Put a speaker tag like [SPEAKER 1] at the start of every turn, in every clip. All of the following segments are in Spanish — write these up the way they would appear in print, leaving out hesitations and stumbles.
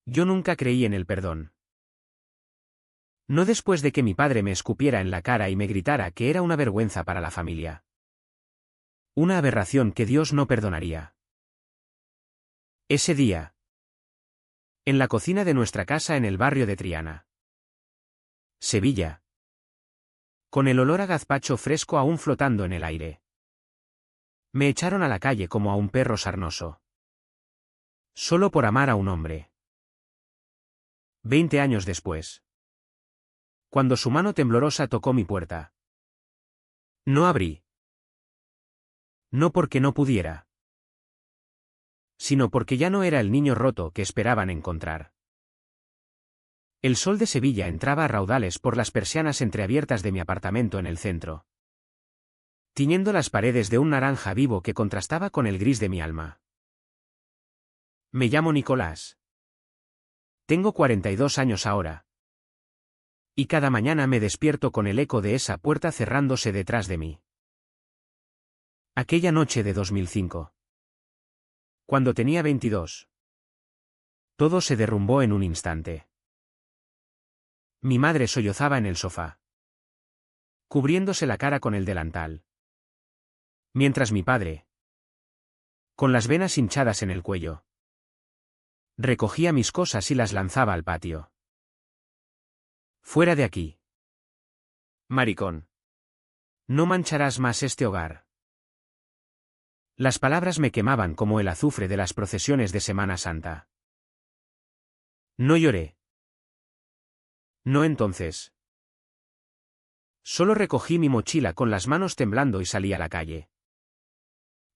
[SPEAKER 1] Yo nunca creí en el perdón. No después de que mi padre me escupiera en la cara y me gritara que era una vergüenza para la familia. Una aberración que Dios no perdonaría. Ese día. En la cocina de nuestra casa en el barrio de Triana, Sevilla. Con el olor a gazpacho fresco aún flotando en el aire. Me echaron a la calle como a un perro sarnoso. Solo por amar a un hombre. 20 años después. Cuando su mano temblorosa tocó mi puerta. No abrí. No porque no pudiera. Sino porque ya no era el niño roto que esperaban encontrar. El sol de Sevilla entraba a raudales por las persianas entreabiertas de mi apartamento en el centro, tiñendo las paredes de un naranja vivo que contrastaba con el gris de mi alma. Me llamo Nicolás. Tengo 42 años ahora. Y cada mañana me despierto con el eco de esa puerta cerrándose detrás de mí. Aquella noche de 2005. Cuando tenía 22. Todo se derrumbó en un instante. Mi madre sollozaba en el sofá, cubriéndose la cara con el delantal. Mientras mi padre, con las venas hinchadas en el cuello, recogía mis cosas y las lanzaba al patio. Fuera de aquí. Maricón. No mancharás más este hogar. Las palabras me quemaban como el azufre de las procesiones de Semana Santa. No lloré. No entonces. Solo recogí mi mochila con las manos temblando y salí a la calle.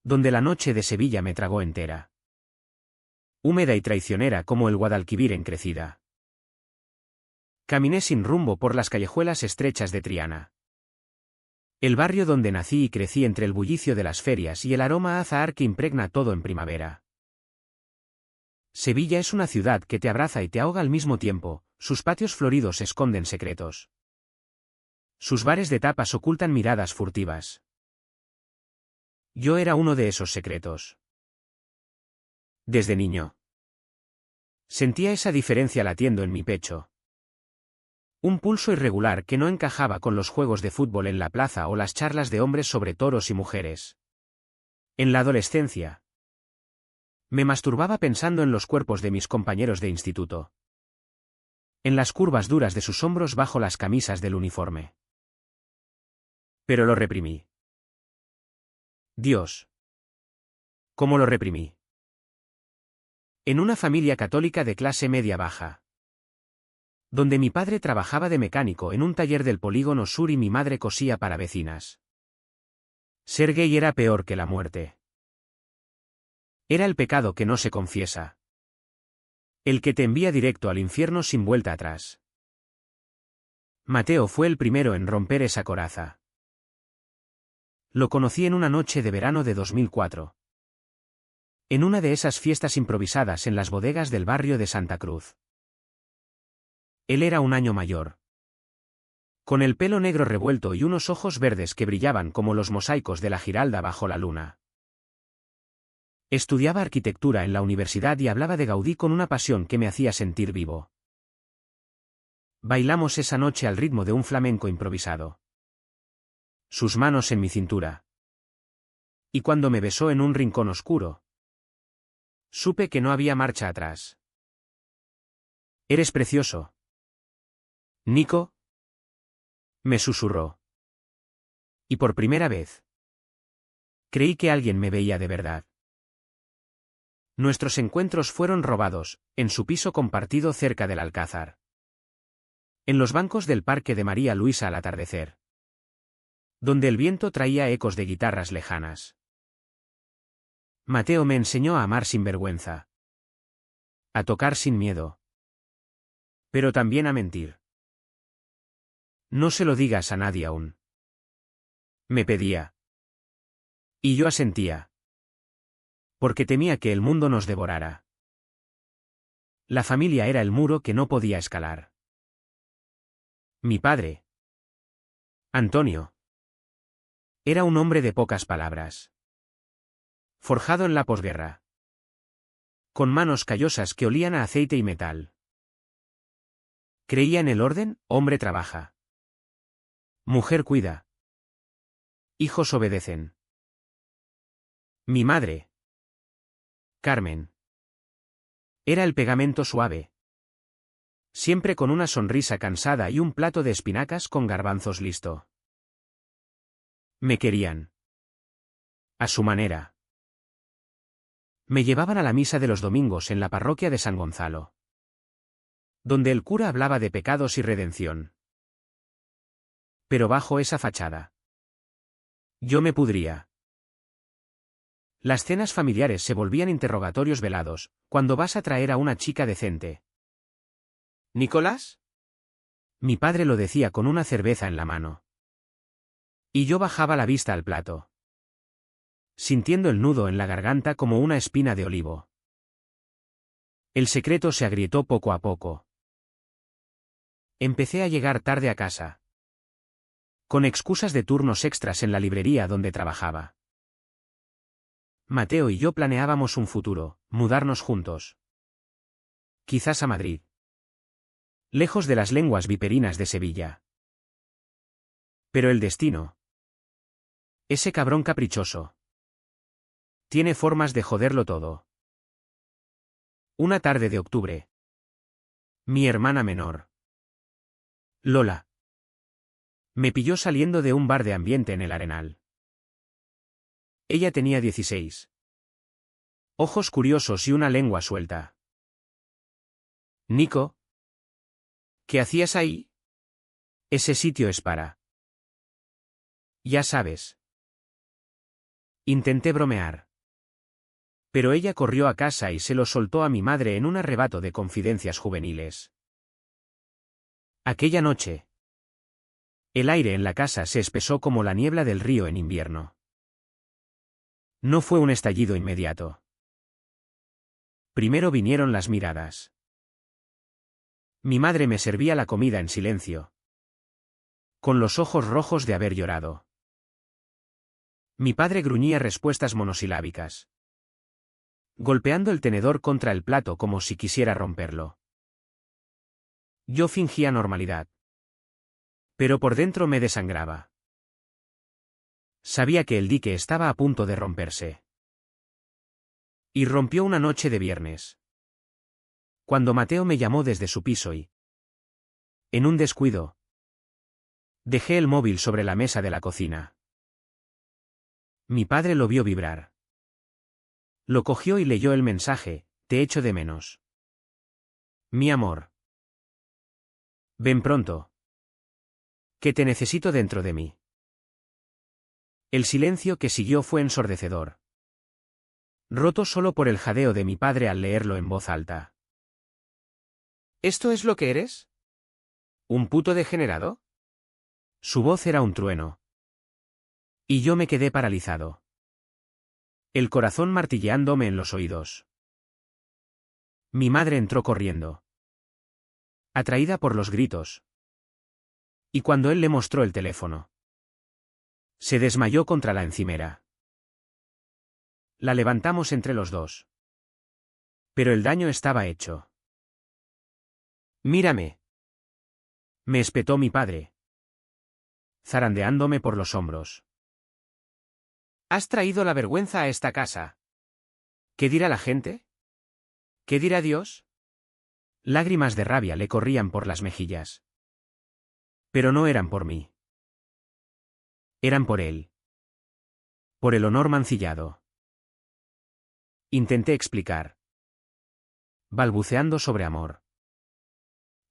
[SPEAKER 1] Donde la noche de Sevilla me tragó entera. Húmeda y traicionera como el Guadalquivir en crecida. Caminé sin rumbo por las callejuelas estrechas de Triana. El barrio donde nací y crecí entre el bullicio de las ferias y el aroma a azahar que impregna todo en primavera. Sevilla es una ciudad que te abraza y te ahoga al mismo tiempo, sus patios floridos esconden secretos. Sus bares de tapas ocultan miradas furtivas. Yo era uno de esos secretos. Desde niño. Sentía esa diferencia latiendo en mi pecho. Un pulso irregular que no encajaba con los juegos de fútbol en la plaza o las charlas de hombres sobre toros y mujeres. En la adolescencia. Me masturbaba pensando en los cuerpos de mis compañeros de instituto. En las curvas duras de sus hombros bajo las camisas del uniforme. Pero lo reprimí. Dios. ¿Cómo lo reprimí? En una familia católica de clase media baja. Donde mi padre trabajaba de mecánico en un taller del polígono sur y mi madre cosía para vecinas. Ser gay era peor que la muerte. Era el pecado que no se confiesa. El que te envía directo al infierno sin vuelta atrás. Mateo fue el primero en romper esa coraza. Lo conocí en una noche de verano de 2004. En una de esas fiestas improvisadas en las bodegas del barrio de Santa Cruz. Él era un año mayor. Con el pelo negro revuelto y unos ojos verdes que brillaban como los mosaicos de la Giralda bajo la luna. Estudiaba arquitectura en la universidad y hablaba de Gaudí con una pasión que me hacía sentir vivo. Bailamos esa noche al ritmo de un flamenco improvisado. Sus manos en mi cintura. Y cuando me besó en un rincón oscuro, supe que no había marcha atrás. Eres precioso. Nico. Me susurró. Y por primera vez, creí que alguien me veía de verdad. Nuestros encuentros fueron robados, en su piso compartido cerca del Alcázar. En los bancos del Parque de María Luisa al atardecer. Donde el viento traía ecos de guitarras lejanas. Mateo me enseñó a amar sin vergüenza. A tocar sin miedo. Pero también a mentir. No se lo digas a nadie aún. Me pedía. Y yo asentía. Porque temía que el mundo nos devorara. La familia era el muro que no podía escalar. Mi padre, Antonio, era un hombre de pocas palabras. Forjado en la posguerra. con manos callosas que olían a aceite y metal. Creía en el orden: hombre trabaja. Mujer cuida. Hijos obedecen. Mi madre, Carmen, era el pegamento suave. Siempre con una sonrisa cansada y un plato de espinacas con garbanzos listo. Me querían. A su manera. Me llevaban a la misa de los domingos en la parroquia de San Gonzalo, donde el cura hablaba de pecados y redención. Pero bajo esa fachada, yo me pudría. Las cenas familiares se volvían interrogatorios velados: ¿cuándo vas a traer a una chica decente? ¿Nicolás? Mi padre lo decía con una cerveza en la mano. Y yo bajaba la vista al plato, sintiendo el nudo en la garganta como una espina de olivo. El secreto se agrietó poco a poco. Empecé a llegar tarde a casa, con excusas de turnos extras en la librería donde trabajaba. Mateo y yo planeábamos un futuro: mudarnos juntos. Quizás a Madrid, lejos de las lenguas viperinas de Sevilla. Pero el destino, ese cabrón caprichoso, tiene formas de joderlo todo. Una tarde de octubre, mi hermana menor, Lola, me pilló saliendo de un bar de ambiente en el Arenal. Ella tenía 16. Ojos curiosos y una lengua suelta. Nico, ¿qué hacías ahí? Ese sitio es para... Ya sabes. Intenté bromear. Pero ella corrió a casa y se lo soltó a mi madre en un arrebato de confidencias juveniles. Aquella noche, el aire en la casa se espesó como la niebla del río en invierno. No fue un estallido inmediato. Primero vinieron las miradas. Mi madre me servía la comida en silencio, con los ojos rojos de haber llorado. Mi padre gruñía respuestas monosilábicas, golpeando el tenedor contra el plato como si quisiera romperlo. Yo fingía normalidad, pero por dentro me desangraba. Sabía que el dique estaba a punto de romperse. Y rompió una noche de viernes, cuando Mateo me llamó desde su piso y, en un descuido, dejé el móvil sobre la mesa de la cocina. Mi padre lo vio vibrar. Lo cogió y leyó el mensaje: te echo de menos. Mi amor. Ven pronto. Que te necesito dentro de mí. El silencio que siguió fue ensordecedor, roto solo por el jadeo de mi padre al leerlo en voz alta. ¿Esto es lo que eres? ¿Un puto degenerado? Su voz era un trueno. Y yo me quedé paralizado, el corazón martilleándome en los oídos. Mi madre entró corriendo, atraída por los gritos. Y cuando él le mostró el teléfono, se desmayó contra la encimera. La levantamos entre los dos. Pero el daño estaba hecho. Mírame, me espetó mi padre, zarandeándome por los hombros. Has traído la vergüenza a esta casa. ¿Qué dirá la gente? ¿Qué dirá Dios? Lágrimas de rabia le corrían por las mejillas. Pero no eran por mí. Eran por él. Por el honor mancillado. Intenté explicar, balbuceando sobre amor,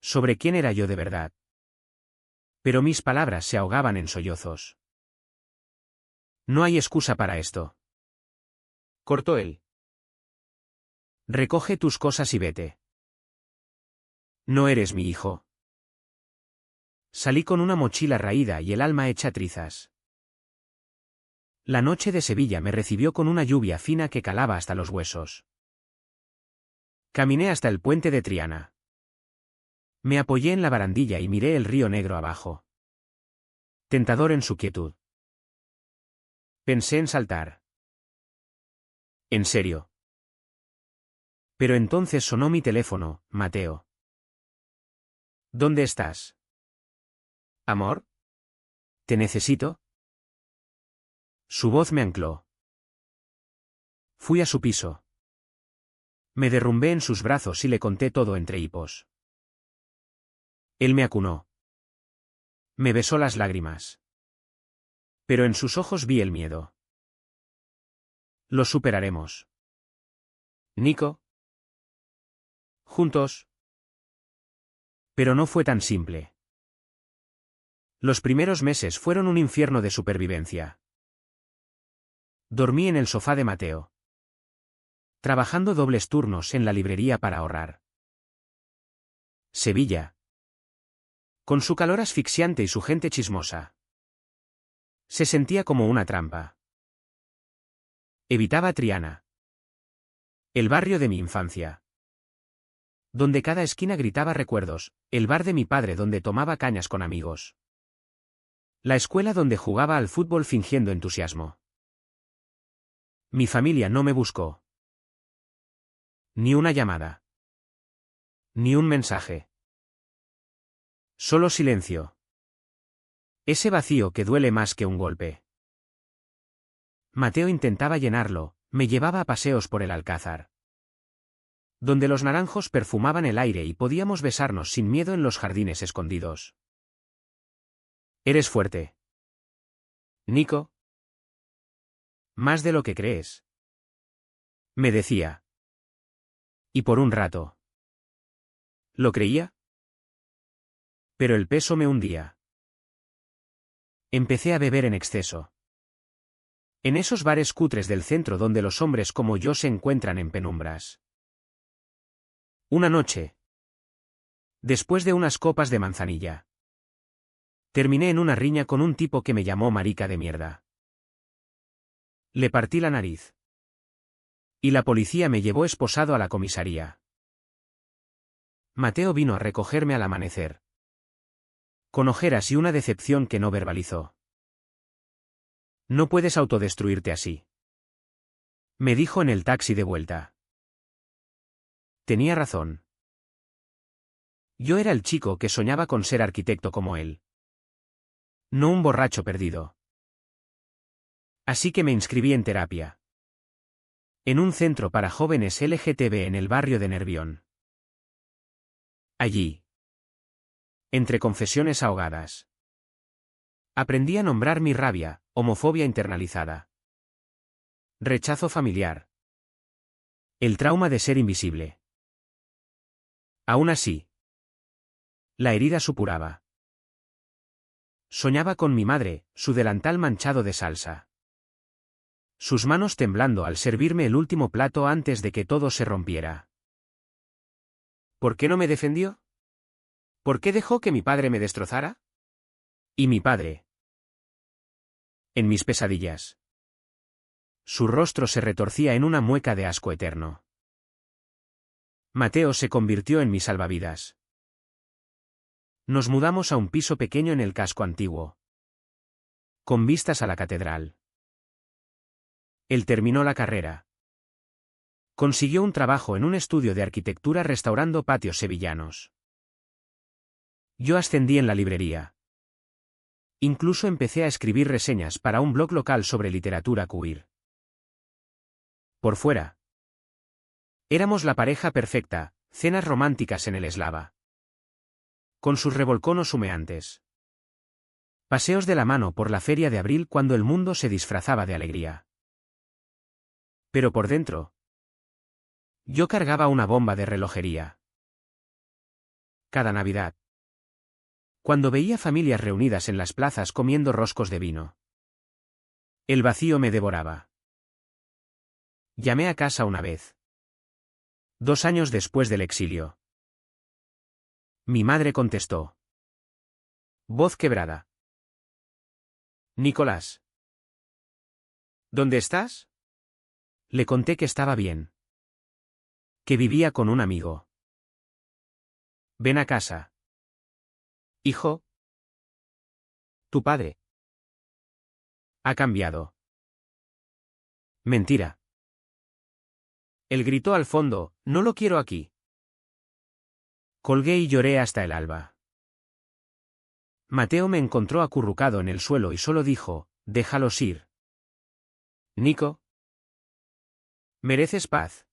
[SPEAKER 1] sobre quién era yo de verdad. Pero mis palabras se ahogaban en sollozos. No hay excusa para esto, cortó él. Recoge tus cosas y vete. No eres mi hijo. Salí con una mochila raída y el alma hecha trizas. La noche de Sevilla me recibió con una lluvia fina que calaba hasta los huesos. Caminé hasta el puente de Triana. Me apoyé en la barandilla y miré el río Negro abajo, tentador en su quietud. Pensé en saltar. En serio. Pero entonces sonó mi teléfono, Mateo. ¿Dónde estás? ¿Amor? ¿Te necesito? Su voz me ancló. Fui a su piso. Me derrumbé en sus brazos y le conté todo entre hipos. Él me acunó. Me besó las lágrimas. Pero en sus ojos vi el miedo. Lo superaremos. Nico. Juntos. Pero no fue tan simple. Los primeros meses fueron un infierno de supervivencia. Dormí en el sofá de Mateo, trabajando dobles turnos en la librería para ahorrar. Sevilla. Con su calor asfixiante y su gente chismosa. Se sentía como una trampa. Evitaba Triana, el barrio de mi infancia, donde cada esquina gritaba recuerdos, el bar de mi padre donde tomaba cañas con amigos. La escuela donde jugaba al fútbol fingiendo entusiasmo. Mi familia no me buscó. Ni una llamada. Ni un mensaje. Solo silencio. Ese vacío que duele más que un golpe. Mateo intentaba llenarlo, me llevaba a paseos por el Alcázar, donde los naranjos perfumaban el aire y podíamos besarnos sin miedo en los jardines escondidos. Eres fuerte, Nico. Más de lo que crees. Me decía. Y por un rato. ¿Lo creía? Pero el peso me hundía. Empecé a beber en exceso. En esos bares cutres del centro donde los hombres como yo se encuentran en penumbras. Una noche. Después de unas copas de manzanilla. Terminé en una riña con un tipo que me llamó marica de mierda. Le partí la nariz. Y la policía me llevó esposado a la comisaría. Mateo vino a recogerme al amanecer. Con ojeras y una decepción que no verbalizó. No puedes autodestruirte así. Me dijo en el taxi de vuelta. Tenía razón. Yo era el chico que soñaba con ser arquitecto como él. No un borracho perdido. Así que me inscribí en terapia. En un centro para jóvenes LGTB en el barrio de Nervión. Allí. Entre confesiones ahogadas. Aprendí a nombrar mi rabia, homofobia internalizada. Rechazo familiar. El trauma de ser invisible. Aún así. La herida supuraba. Soñaba con mi madre, su delantal manchado de salsa. Sus manos temblando al servirme el último plato antes de que todo se rompiera. ¿Por qué no me defendió? ¿Por qué dejó que mi padre me destrozara? Y mi padre. En mis pesadillas. Su rostro se retorcía en una mueca de asco eterno. Mateo se convirtió en mi salvavidas. Nos mudamos a un piso pequeño en el casco antiguo, con vistas a la catedral. Él terminó la carrera. Consiguió un trabajo en un estudio de arquitectura restaurando patios sevillanos. Yo ascendí en la librería. Incluso empecé a escribir reseñas para un blog local sobre literatura queer. Por fuera. Éramos la pareja perfecta, cenas románticas en el Eslava. Con sus revolconos humeantes. Paseos de la mano por la feria de abril cuando el mundo se disfrazaba de alegría. Pero por dentro. Yo cargaba una bomba de relojería. Cada Navidad. Cuando veía familias reunidas en las plazas comiendo roscos de vino. El vacío me devoraba. Llamé a casa una vez. 2 años después del exilio. Mi madre contestó. Voz quebrada. Nicolás. ¿Dónde estás? Le conté que estaba bien. Que vivía con un amigo. Ven a casa. Hijo. Tu padre. Ha cambiado. Mentira. Él gritó al fondo, no lo quiero aquí. Colgué y lloré hasta el alba. Mateo me encontró acurrucado en el suelo y solo dijo, déjalos ir. Nico. Mereces paz.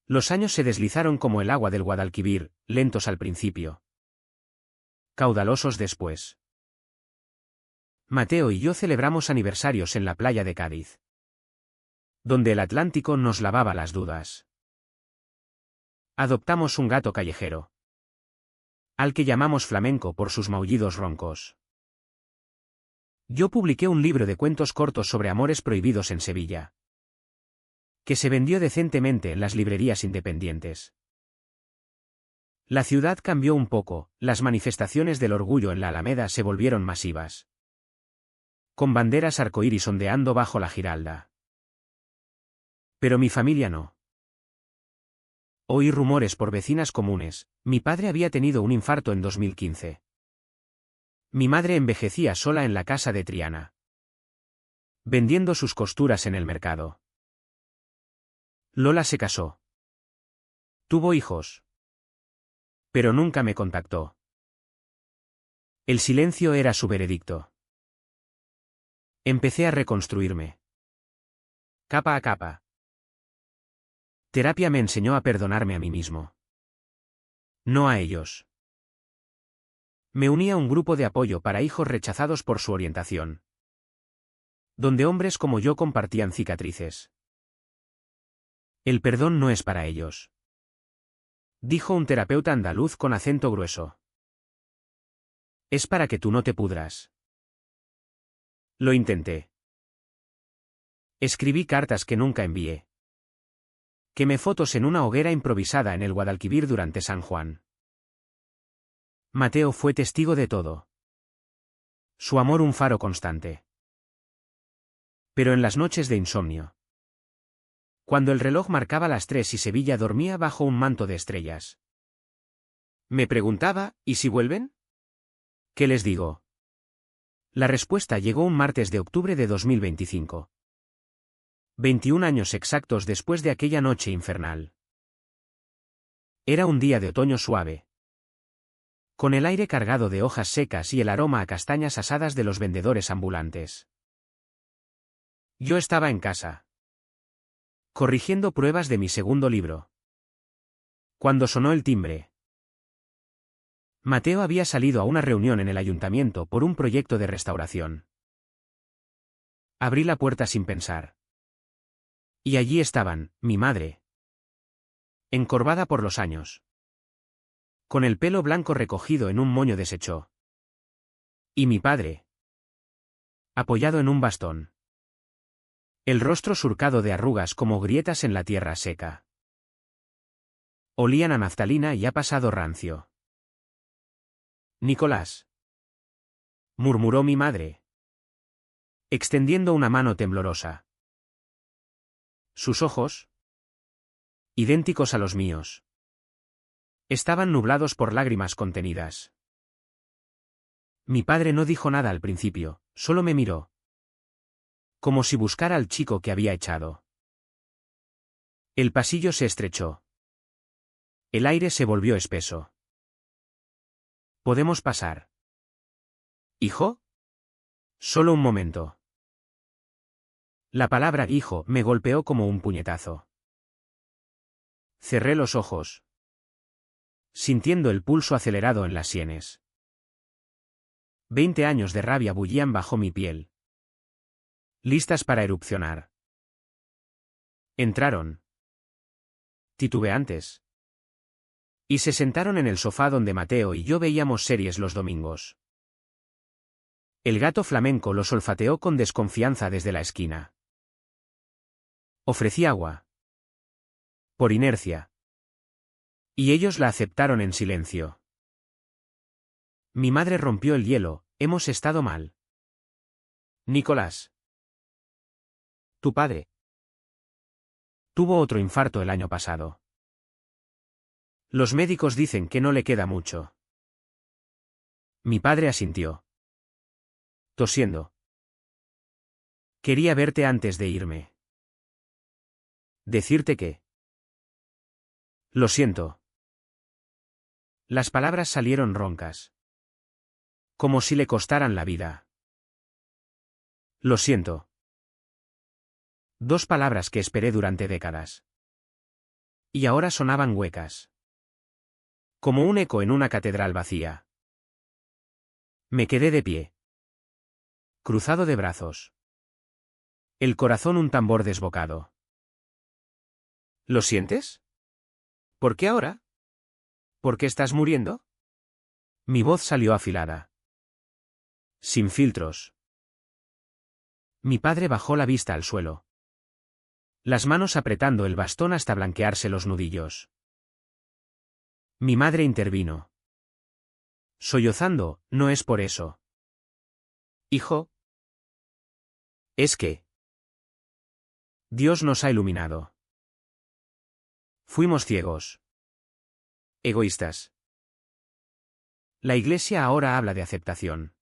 [SPEAKER 1] Los años se deslizaron como el agua del Guadalquivir, lentos al principio, caudalosos después. Mateo y yo celebramos aniversarios en la playa de Cádiz, donde el Atlántico nos lavaba las dudas. Adoptamos un gato callejero, al que llamamos Flamenco por sus maullidos roncos. Yo publiqué un libro de cuentos cortos sobre amores prohibidos en Sevilla, que se vendió decentemente en las librerías independientes. La ciudad cambió un poco, las manifestaciones del orgullo en la Alameda se volvieron masivas, con banderas arcoíris ondeando bajo la Giralda. Pero mi familia no. Oí rumores por vecinas comunes, mi padre había tenido un infarto en 2015. Mi madre envejecía sola en la casa de Triana, vendiendo sus costuras en el mercado. Lola se casó. Tuvo hijos. Pero nunca me contactó. El silencio era su veredicto. Empecé a reconstruirme, capa a capa. Terapia me enseñó a perdonarme a mí mismo, no a ellos. Me uní a un grupo de apoyo para hijos rechazados por su orientación, donde hombres como yo compartían cicatrices. El perdón no es para ellos, dijo un terapeuta andaluz con acento grueso. Es para que tú no te pudras. Lo intenté. Escribí cartas que nunca envié. Quemé fotos en una hoguera improvisada en el Guadalquivir durante San Juan. Mateo fue testigo de todo. Su amor un faro constante. Pero en las noches de insomnio, cuando el reloj marcaba las 3 y Sevilla dormía bajo un manto de estrellas, me preguntaba, ¿y si vuelven? ¿Qué les digo? La respuesta llegó un martes de octubre de 2025. 21 años exactos después de aquella noche infernal. Era un día de otoño suave, con el aire cargado de hojas secas y el aroma a castañas asadas de los vendedores ambulantes. Yo estaba en casa, corrigiendo pruebas de mi segundo libro, cuando sonó el timbre. Mateo había salido a una reunión en el ayuntamiento por un proyecto de restauración. Abrí la puerta sin pensar. Y allí estaban, mi madre, encorvada por los años, con el pelo blanco recogido en un moño deshecho, y mi padre, apoyado en un bastón, el rostro surcado de arrugas como grietas en la tierra seca. Olían a naftalina y ha pasado rancio. Nicolás, murmuró mi madre, extendiendo una mano temblorosa. Sus ojos, idénticos a los míos, estaban nublados por lágrimas contenidas. Mi padre no dijo nada al principio, solo me miró, como si buscara al chico que había echado. El pasillo se estrechó. El aire se volvió espeso. ¿Podemos pasar? ¿Hijo? Solo un momento. La palabra hijo me golpeó como un puñetazo. Cerré los ojos, sintiendo el pulso acelerado en las sienes. 20 años de rabia bullían bajo mi piel, listas para erupcionar. Entraron, titubeantes, y se sentaron en el sofá donde Mateo y yo veíamos series los domingos. El gato flamenco los olfateó con desconfianza desde la esquina. Ofrecí agua, por inercia, y ellos la aceptaron en silencio. Mi madre rompió el hielo, hemos estado mal. Nicolás. Tu padre tuvo otro infarto el año pasado. Los médicos dicen que no le queda mucho. Mi padre asintió, tosiendo. Quería verte antes de irme. Decirte que... Lo siento. Las palabras salieron roncas. Como si le costaran la vida. Lo siento. 2 palabras que esperé durante décadas. Y ahora sonaban huecas. Como un eco en una catedral vacía. Me quedé de pie. Cruzado de brazos. El corazón un tambor desbocado. ¿Lo sientes? ¿Por qué ahora? ¿Por qué estás muriendo? Mi voz salió afilada. Sin filtros. Mi padre bajó la vista al suelo. Las manos apretando el bastón hasta blanquearse los nudillos. Mi madre intervino. Sollozando, no es por eso. Hijo. Es que... Dios nos ha iluminado. Fuimos ciegos. Egoístas. La Iglesia ahora habla de aceptación.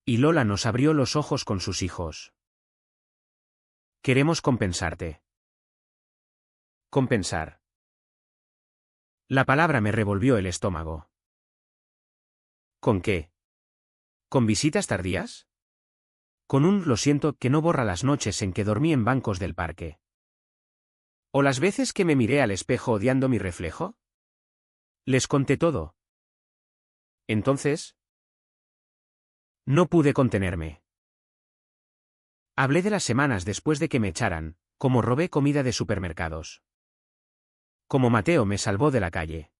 [SPEAKER 1] Y Lola nos abrió los ojos con sus hijos. Queremos compensarte. Compensar. La palabra me revolvió el estómago. ¿Con qué? ¿Con visitas tardías? Con un lo siento que no borra las noches en que dormí en bancos del parque. ¿O las veces que me miré al espejo odiando mi reflejo? Les conté todo. Entonces... No pude contenerme. Hablé de las semanas después de que me echaran, como robé comida de supermercados. Como Mateo me salvó de la calle.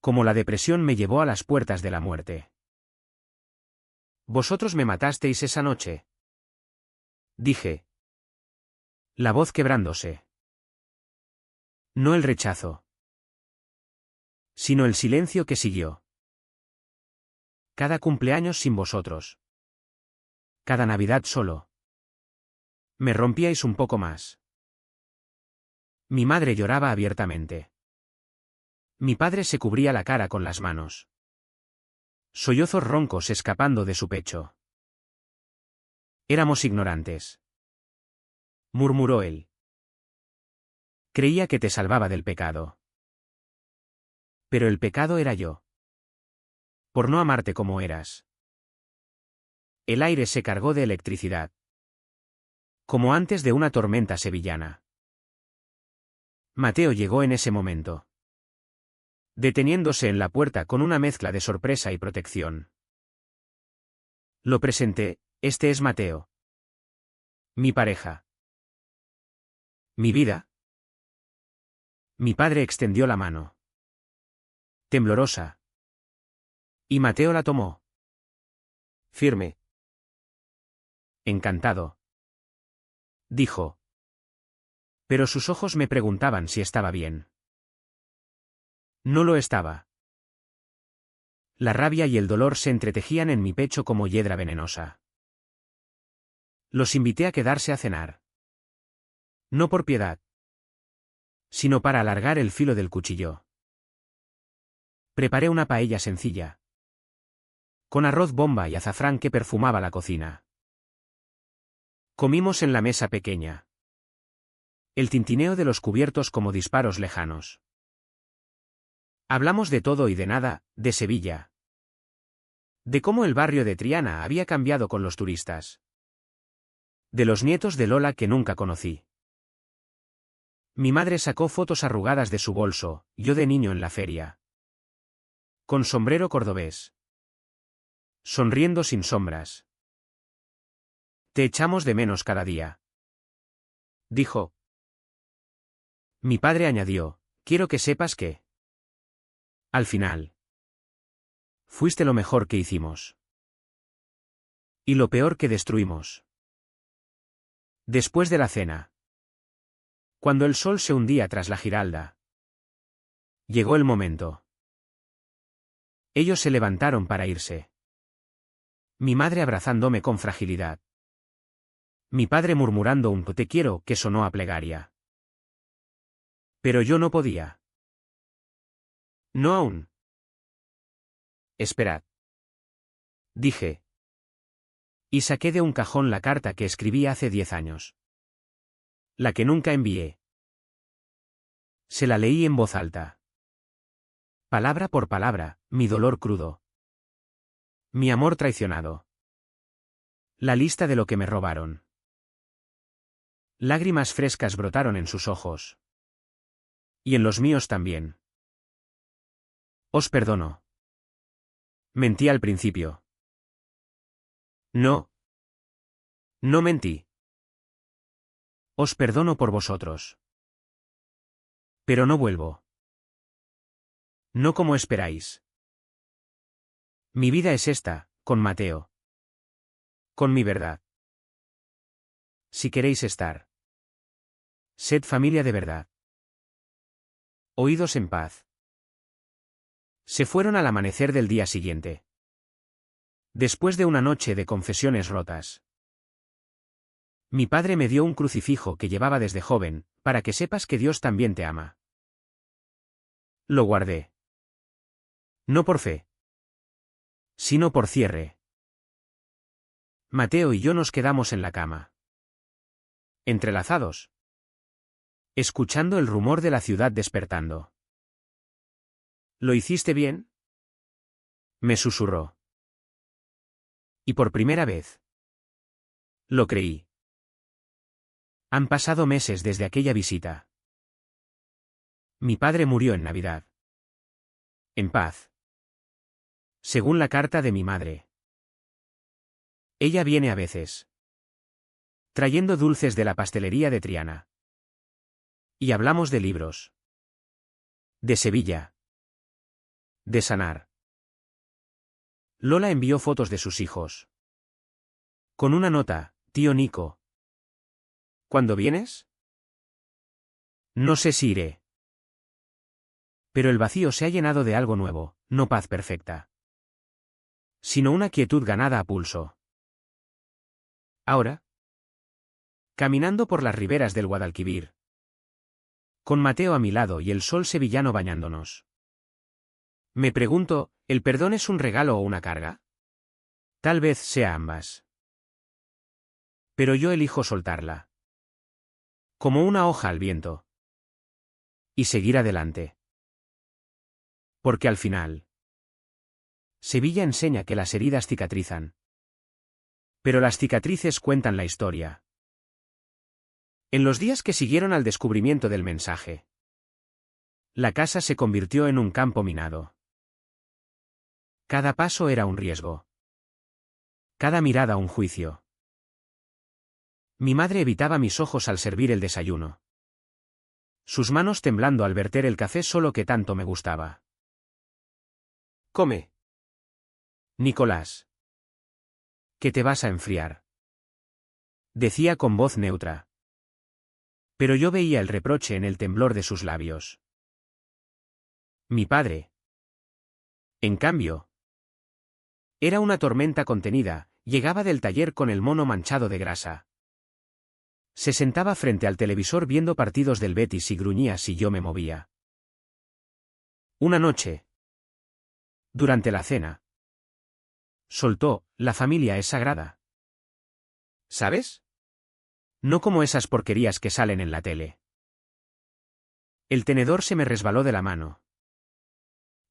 [SPEAKER 1] Como la depresión me llevó a las puertas de la muerte. Vosotros me matasteis esa noche. Dije. La voz quebrándose. No el rechazo. Sino el silencio que siguió. Cada cumpleaños sin vosotros. Cada Navidad solo. Me rompíais un poco más. Mi madre lloraba abiertamente. Mi padre se cubría la cara con las manos. Sollozos roncos escapando de su pecho. Éramos ignorantes. Murmuró él. Creía que te salvaba del pecado. Pero el pecado era yo. Por no amarte como eras. El aire se cargó de electricidad. Como antes de una tormenta sevillana. Mateo llegó en ese momento. Deteniéndose en la puerta con una mezcla de sorpresa y protección. Lo presenté, este es Mateo. Mi pareja. Mi vida. Mi padre extendió la mano. Temblorosa. Y Mateo la tomó. Firme. Encantado. Dijo. Pero sus ojos me preguntaban si estaba bien. No lo estaba. La rabia y el dolor se entretejían en mi pecho como hiedra venenosa. Los invité a quedarse a cenar. No por piedad. Sino para alargar el filo del cuchillo. Preparé una paella sencilla. Con arroz bomba y azafrán que perfumaba la cocina. Comimos en la mesa pequeña. El tintineo de los cubiertos como disparos lejanos. Hablamos de todo y de nada, de Sevilla. De cómo el barrio de Triana había cambiado con los turistas. De los nietos de Lola que nunca conocí. Mi madre sacó fotos arrugadas de su bolso, yo de niño en la feria. Con sombrero cordobés. Sonriendo sin sombras. Te echamos de menos cada día. Dijo. Mi padre añadió, quiero que sepas que... Al final. Fuiste lo mejor que hicimos. Y lo peor que destruimos. Después de la cena. Cuando el sol se hundía tras la Giralda. Llegó el momento. Ellos se levantaron para irse. Mi madre abrazándome con fragilidad. Mi padre murmurando un te quiero que sonó a plegaria. Pero yo no podía. No aún. Esperad. Dije. Y saqué de un cajón la carta que escribí hace 10 años. La que nunca envié. Se la leí en voz alta. Palabra por palabra, mi dolor crudo. Mi amor traicionado. La lista de lo que me robaron. Lágrimas frescas brotaron en sus ojos. Y en los míos también. Os perdono. Mentí al principio. No. No mentí. Os perdono por vosotros. Pero no vuelvo. No como esperáis. Mi vida es esta, con Mateo. Con mi verdad. Si queréis estar. Sed familia de verdad. Oídos en paz. Se fueron al amanecer del día siguiente. Después de una noche de confesiones rotas. Mi padre me dio un crucifijo que llevaba desde joven, para que sepas que Dios también te ama. Lo guardé. No por fe. Sino por cierre. Mateo y yo nos quedamos en la cama. Entrelazados. Escuchando el rumor de la ciudad despertando. ¿Lo hiciste bien? Me susurró. Y por primera vez. Lo creí. Han pasado meses desde aquella visita. Mi padre murió en Navidad. En paz. Según la carta de mi madre. Ella viene a veces. Trayendo dulces de la pastelería de Triana. Y hablamos de libros. De Sevilla. De sanar. Lola envió fotos de sus hijos. Con una nota, tío Nico. ¿Cuándo vienes? No sé si iré. Pero el vacío se ha llenado de algo nuevo, no paz perfecta. Sino una quietud ganada a pulso. Ahora. Caminando por las riberas del Guadalquivir. Con Mateo a mi lado y el sol sevillano bañándonos. Me pregunto, ¿el perdón es un regalo o una carga? Tal vez sea ambas. Pero yo elijo soltarla. Como una hoja al viento. Y seguir adelante. Porque al final. Sevilla enseña que las heridas cicatrizan. Pero las cicatrices cuentan la historia. En los días que siguieron al descubrimiento del mensaje. La casa se convirtió en un campo minado. Cada paso era un riesgo. Cada mirada un juicio. Mi madre evitaba mis ojos al servir el desayuno. Sus manos temblando al verter el café solo que tanto me gustaba. Come. Nicolás. Que te vas a enfriar. Decía con voz neutra. Pero yo veía el reproche en el temblor de sus labios. Mi padre. En cambio. Era una tormenta contenida, llegaba del taller con el mono manchado de grasa. Se sentaba frente al televisor viendo partidos del Betis y gruñía si yo me movía. Una noche. Durante la cena. Soltó, la familia es sagrada. ¿Sabes? No como esas porquerías que salen en la tele. El tenedor se me resbaló de la mano.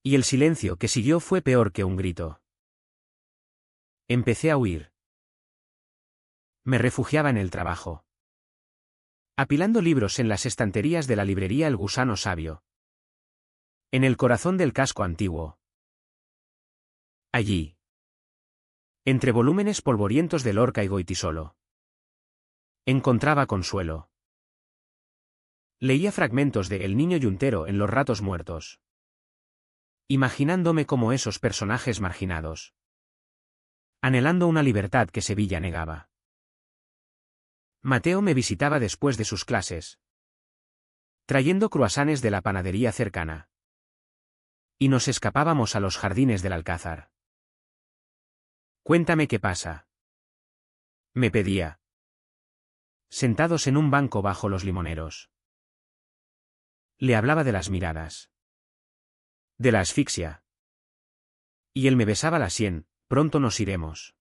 [SPEAKER 1] Y el silencio que siguió fue peor que un grito. Empecé a huir. Me refugiaba en el trabajo. Apilando libros en las estanterías de la librería El Gusano Sabio. En el corazón del casco antiguo. Allí. Entre volúmenes polvorientos de Lorca y Goytisolo. Encontraba consuelo. Leía fragmentos de El niño yuntero en los ratos muertos. Imaginándome como esos personajes marginados. Anhelando una libertad que Sevilla negaba. Mateo me visitaba después de sus clases. Trayendo cruasanes de la panadería cercana. Y nos escapábamos a los jardines del Alcázar. Cuéntame qué pasa. Me pedía. Sentados en un banco bajo los limoneros. Le hablaba de las miradas. De la asfixia. Y él me besaba la sien, pronto nos iremos.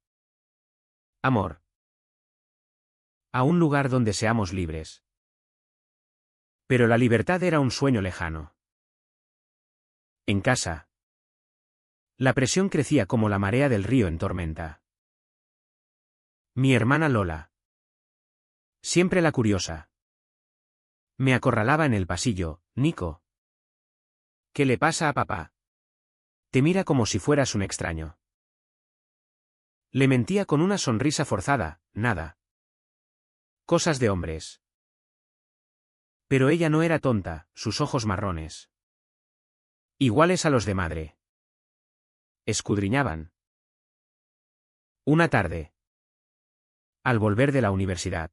[SPEAKER 1] Amor. A un lugar donde seamos libres. Pero la libertad era un sueño lejano. En casa. La presión crecía como la marea del río en tormenta. Mi hermana Lola. Siempre la curiosa. Me acorralaba en el pasillo. Nico. ¿Qué le pasa a papá? Te mira como si fueras un extraño. Le mentía con una sonrisa forzada. Nada. Cosas de hombres. Pero ella no era tonta, sus ojos marrones. Iguales a los de madre. Escudriñaban. Una tarde. Al volver de la universidad.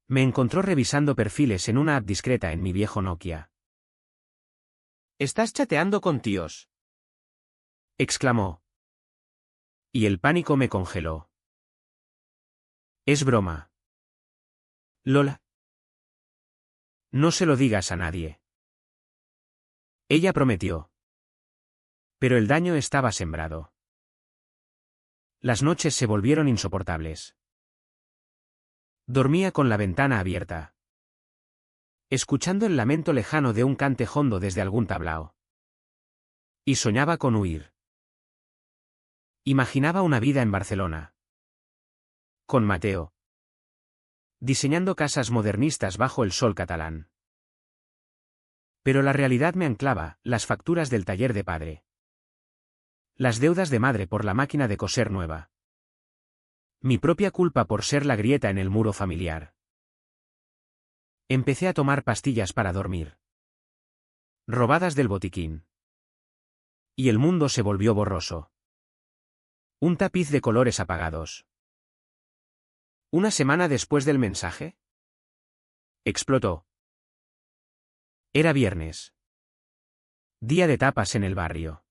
[SPEAKER 1] Me encontró revisando perfiles en una app discreta en mi viejo Nokia. «¿Estás chateando con tíos?», exclamó. Y el pánico me congeló. Es broma. Lola. No se lo digas a nadie. Ella prometió. Pero el daño estaba sembrado. Las noches se volvieron insoportables. Dormía con la ventana abierta, escuchando el lamento lejano de un cante hondo desde algún tablao. Y soñaba con huir. Imaginaba una vida en Barcelona. Con Mateo. Diseñando casas modernistas bajo el sol catalán. Pero la realidad me anclaba, las facturas del taller de padre. Las deudas de madre por la máquina de coser nueva. Mi propia culpa por ser la grieta en el muro familiar. Empecé a tomar pastillas para dormir. Robadas del botiquín. Y el mundo se volvió borroso. Un tapiz de colores apagados. Una semana después del mensaje. Explotó. Era viernes. Día de tapas en el barrio.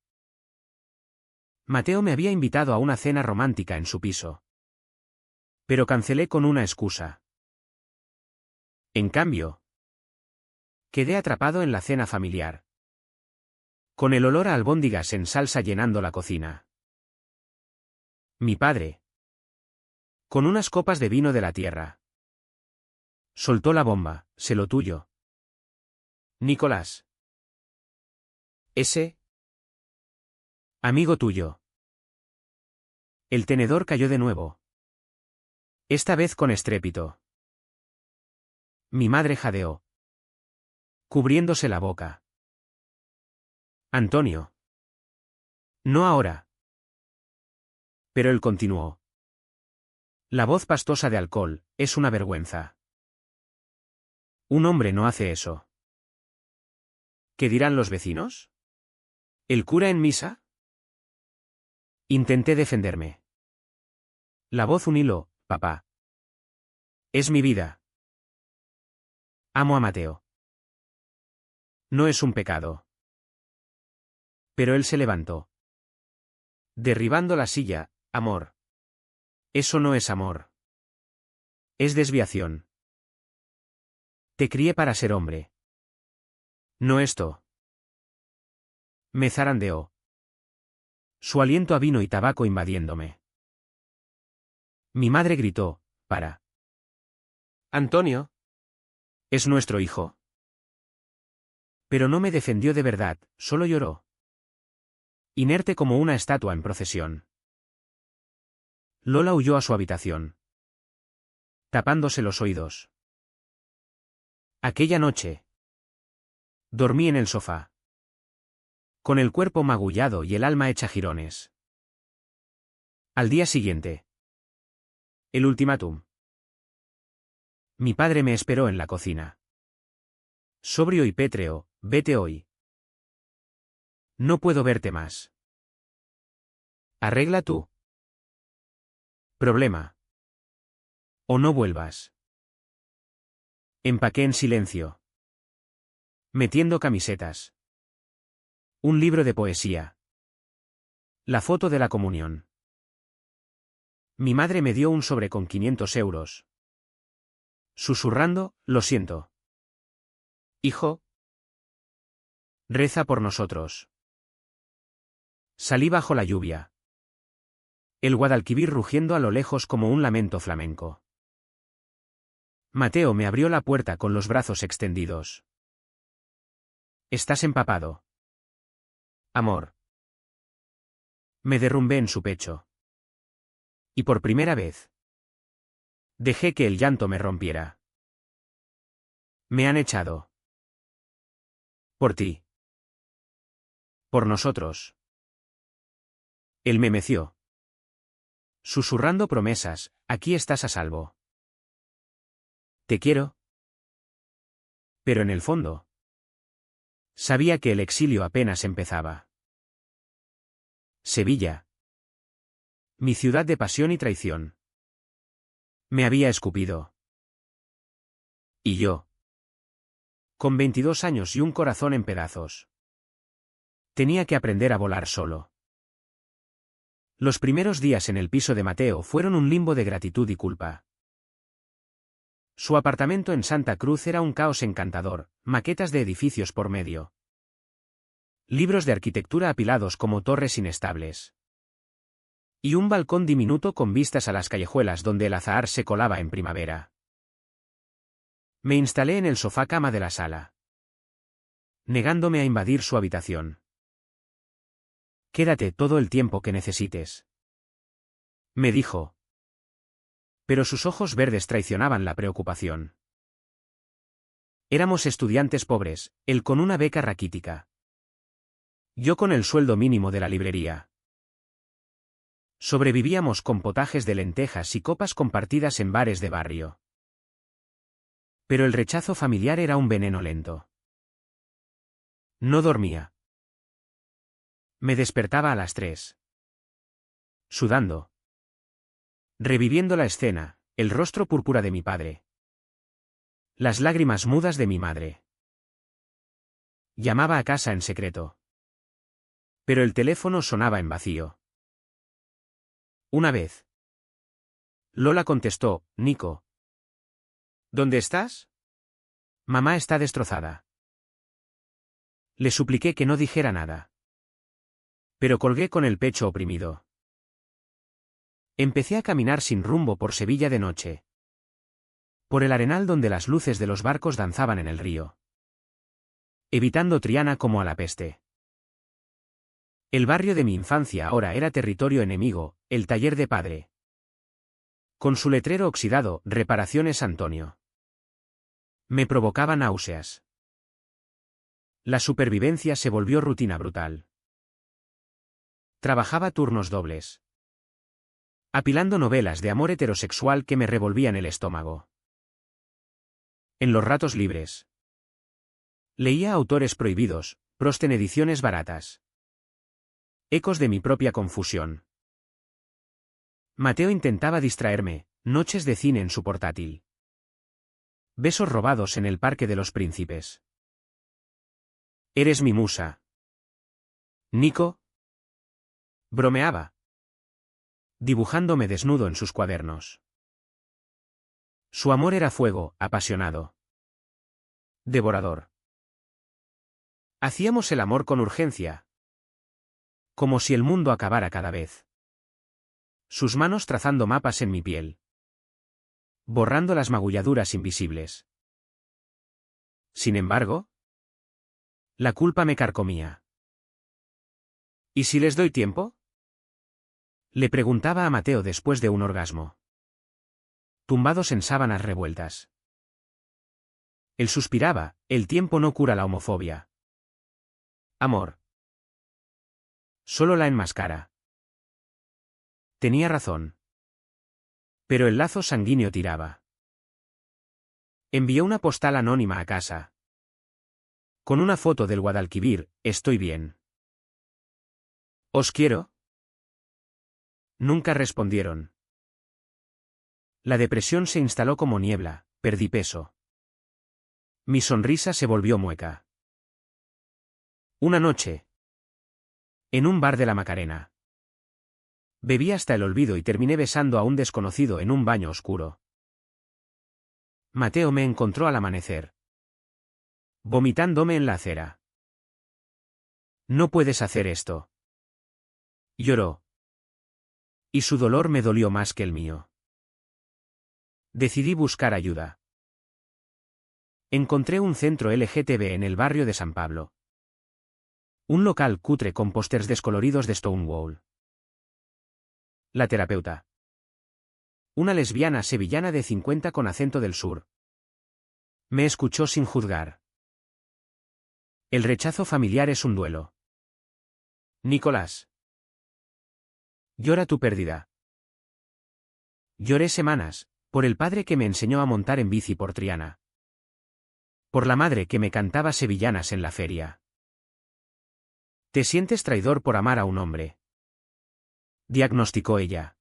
[SPEAKER 1] Mateo me había invitado a una cena romántica en su piso. Pero cancelé con una excusa. En cambio, quedé atrapado en la cena familiar. Con el olor a albóndigas en salsa llenando la cocina. Mi padre. Con unas copas de vino de la tierra. Soltó la bomba, sé lo tuyo. Nicolás. Ese. Amigo tuyo. El tenedor cayó de nuevo. Esta vez con estrépito. Mi madre jadeó, cubriéndose la boca. Antonio. No ahora. Pero él continuó. La voz pastosa de alcohol, es una vergüenza. Un hombre no hace eso. ¿Qué dirán los vecinos? ¿El cura en misa? Intenté defenderme. La voz un hilo, papá. Es mi vida. Amo a Mateo. No es un pecado. Pero él se levantó. Derribando la silla, amor. Eso no es amor. Es desviación. Te crié para ser hombre. No esto. Me zarandeó. Su aliento a vino y tabaco invadiéndome. Mi madre gritó, para. Antonio. Es nuestro hijo. Pero no me defendió de verdad, solo lloró. Inerte como una estatua en procesión. Lola huyó a su habitación, tapándose los oídos. Aquella noche. Dormí en el sofá. Con el cuerpo magullado y el alma hecha jirones. Al día siguiente. El ultimátum. Mi padre me esperó en la cocina. Sobrio y pétreo, vete hoy. No puedo verte más. Arregla tú. Problema. O no vuelvas. Empaqué en silencio. Metiendo camisetas. Un libro de poesía. La foto de la comunión. Mi madre me dio un sobre con 500 euros. Susurrando, lo siento. Hijo. Reza por nosotros. Salí bajo la lluvia. El Guadalquivir rugiendo a lo lejos como un lamento flamenco. Mateo me abrió la puerta con los brazos extendidos. «Estás empapado. Amor». Me derrumbé en su pecho. Y por primera vez, dejé que el llanto me rompiera. «Me han echado. Por ti. Por nosotros». Él me meció. Susurrando promesas, «Aquí estás a salvo. Te quiero». Pero en el fondo, sabía que el exilio apenas empezaba. Sevilla, mi ciudad de pasión y traición, me había escupido. Y yo, con 22 años y un corazón en pedazos, tenía que aprender a volar solo. Los primeros días en el piso de Mateo fueron un limbo de gratitud y culpa. Su apartamento en Santa Cruz era un caos encantador, maquetas de edificios por medio. Libros de arquitectura apilados como torres inestables. Y un balcón diminuto con vistas a las callejuelas donde el azahar se colaba en primavera. Me instalé en el sofá cama de la sala, negándome a invadir su habitación. «Quédate todo el tiempo que necesites», me dijo. Pero sus ojos verdes traicionaban la preocupación. Éramos estudiantes pobres, él con una beca raquítica. Yo con el sueldo mínimo de la librería. Sobrevivíamos con potajes de lentejas y copas compartidas en bares de barrio. Pero el rechazo familiar era un veneno lento. No dormía. Me despertaba a las 3. Sudando. Reviviendo la escena, el rostro púrpura de mi padre. Las lágrimas mudas de mi madre. Llamaba a casa en secreto. Pero el teléfono sonaba en vacío. Una vez. Lola contestó, «Nico. ¿Dónde estás?» «Mamá está destrozada». Le supliqué que no dijera nada. Pero colgué con el pecho oprimido. Empecé a caminar sin rumbo por Sevilla de noche. Por el arenal donde las luces de los barcos danzaban en el río. Evitando Triana como a la peste. El barrio de mi infancia ahora era territorio enemigo, el taller de padre. Con su letrero oxidado, «Reparaciones Antonio». Me provocaba náuseas. La supervivencia se volvió rutina brutal. Trabajaba turnos dobles. Apilando novelas de amor heterosexual que me revolvían el estómago. En los ratos libres. Leía autores prohibidos, Proust en ediciones baratas. Ecos de mi propia confusión. Mateo intentaba distraerme, noches de cine en su portátil. Besos robados en el Parque de los Príncipes. «Eres mi musa. Nico». Bromeaba. Dibujándome desnudo en sus cuadernos. Su amor era fuego, apasionado. Devorador. Hacíamos el amor con urgencia. Como si el mundo acabara cada vez. Sus manos trazando mapas en mi piel. Borrando las magulladuras invisibles. Sin embargo, la culpa me carcomía. ¿Y si les doy tiempo?, le preguntaba a Mateo después de un orgasmo. Tumbados en sábanas revueltas. Él suspiraba, «El tiempo no cura la homofobia. Amor. Solo la enmascara». Tenía razón. Pero el lazo sanguíneo tiraba. Envió una postal anónima a casa. Con una foto del Guadalquivir, «Estoy bien. ¿Os quiero?». Nunca respondieron. La depresión se instaló como niebla, perdí peso. Mi sonrisa se volvió mueca. Una noche. En un bar de la Macarena. Bebí hasta el olvido y terminé besando a un desconocido en un baño oscuro. Mateo me encontró al amanecer. Vomitándome en la acera. «No puedes hacer esto». Lloró. Y su dolor me dolió más que el mío. Decidí buscar ayuda. Encontré un centro LGTB en el barrio de San Pablo. Un local cutre con pósters descoloridos de Stonewall. La terapeuta. Una lesbiana sevillana de 50 con acento del sur. Me escuchó sin juzgar. El rechazo familiar es un duelo. Nicolás. Llora tu pérdida. Lloré semanas, por el padre que me enseñó a montar en bici por Triana. Por la madre que me cantaba sevillanas en la feria. Te sientes traidor por amar a un hombre. Diagnosticó ella.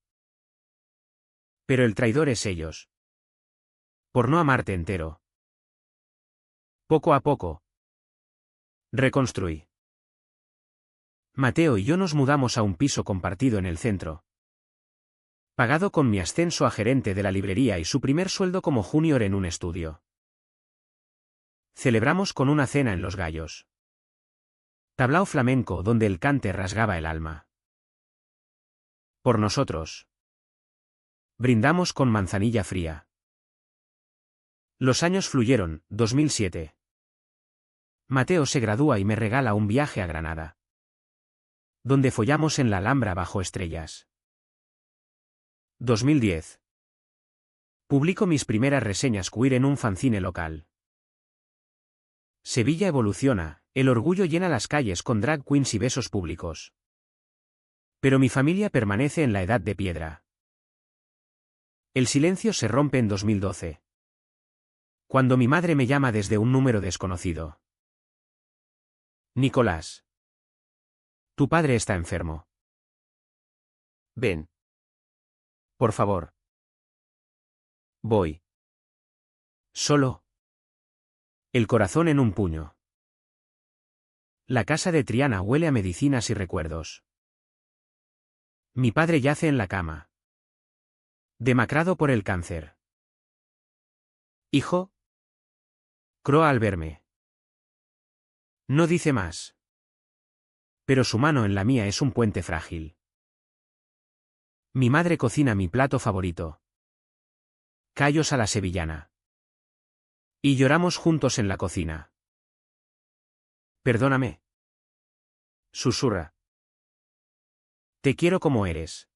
[SPEAKER 1] Pero el traidor es ellos. Por no amarte entero. Poco a poco. Reconstruí. Mateo y yo nos mudamos a un piso compartido en el centro. Pagado con mi ascenso a gerente de la librería y su primer sueldo como junior en un estudio. Celebramos con una cena en Los Gallos. Tablao flamenco donde el cante rasgaba el alma. Por nosotros. Brindamos con manzanilla fría. Los años fluyeron, 2007. Mateo se gradúa y me regala un viaje a Granada. Donde follamos en la Alhambra bajo estrellas. 2010. Publico mis primeras reseñas queer en un fanzine local. Sevilla evoluciona, el orgullo llena las calles con drag queens y besos públicos. Pero mi familia permanece en la edad de piedra. El silencio se rompe en 2012. Cuando mi madre me llama desde un número desconocido. Nicolás. Tu padre está enfermo. Ven. Por favor. Voy. Solo. El corazón en un puño. La casa de Triana huele a medicinas y recuerdos. Mi padre yace en la cama. Demacrado por el cáncer. Hijo. Croa al verme. No dice más. Pero su mano en la mía es un puente frágil. Mi madre cocina mi plato favorito. Callos a la sevillana. Y lloramos juntos en la cocina. Perdóname. Susurra. Te quiero como eres.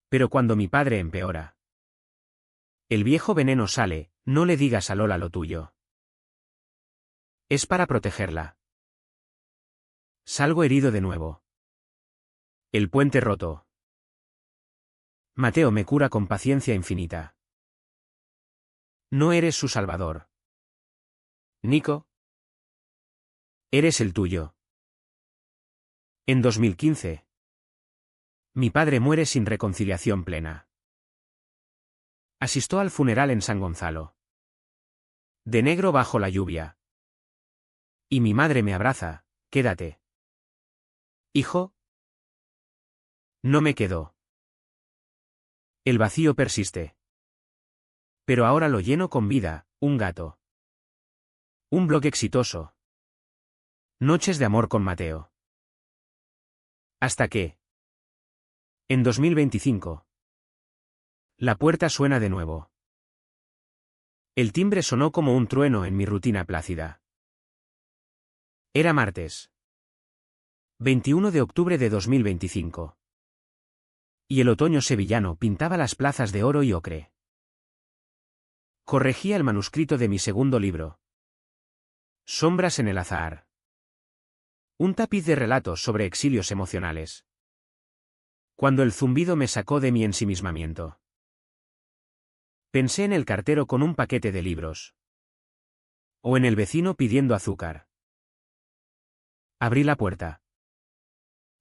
[SPEAKER 1] Pero cuando mi padre empeora. El viejo veneno sale, no le digas a Lola lo tuyo. Es para protegerla. Salgo herido de nuevo. El puente roto. Mateo me cura con paciencia infinita. No eres su salvador. Nico. Eres el tuyo. En 2015. Mi padre muere sin reconciliación plena. Asistió al funeral en San Gonzalo. De negro bajo la lluvia. Y mi madre me abraza, quédate. Hijo. No me quedo. El vacío persiste. Pero ahora lo lleno con vida, un gato. Un blog exitoso. Noches de amor con Mateo. Hasta que. En 2025. La puerta suena de nuevo. El timbre sonó como un trueno en mi rutina plácida. Era martes. 21 de octubre de 2025. Y el otoño sevillano pintaba las plazas de oro y ocre. Corregía el manuscrito de mi segundo libro. Sombras en el azahar. Un tapiz de relatos sobre exilios emocionales. Cuando el zumbido me sacó de mi ensimismamiento. Pensé en el cartero con un paquete de libros. O en el vecino pidiendo azúcar. Abrí la puerta.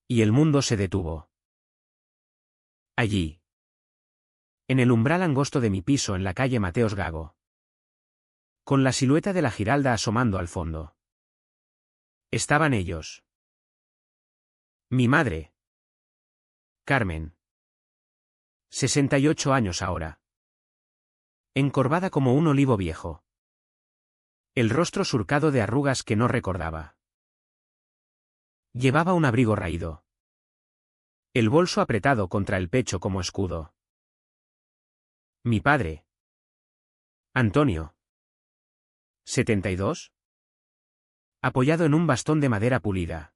[SPEAKER 1] Y el mundo se detuvo. Allí. En el umbral angosto de mi piso en la calle Mateos Gago. Con la silueta de la Giralda asomando al fondo. Estaban ellos. Mi madre. Carmen. 68 años ahora. Encorvada como un olivo viejo. El rostro surcado de arrugas que no recordaba. Llevaba un abrigo raído. El bolso apretado contra el pecho como escudo. Mi padre. Antonio. ¿72? Apoyado en un bastón de madera pulida.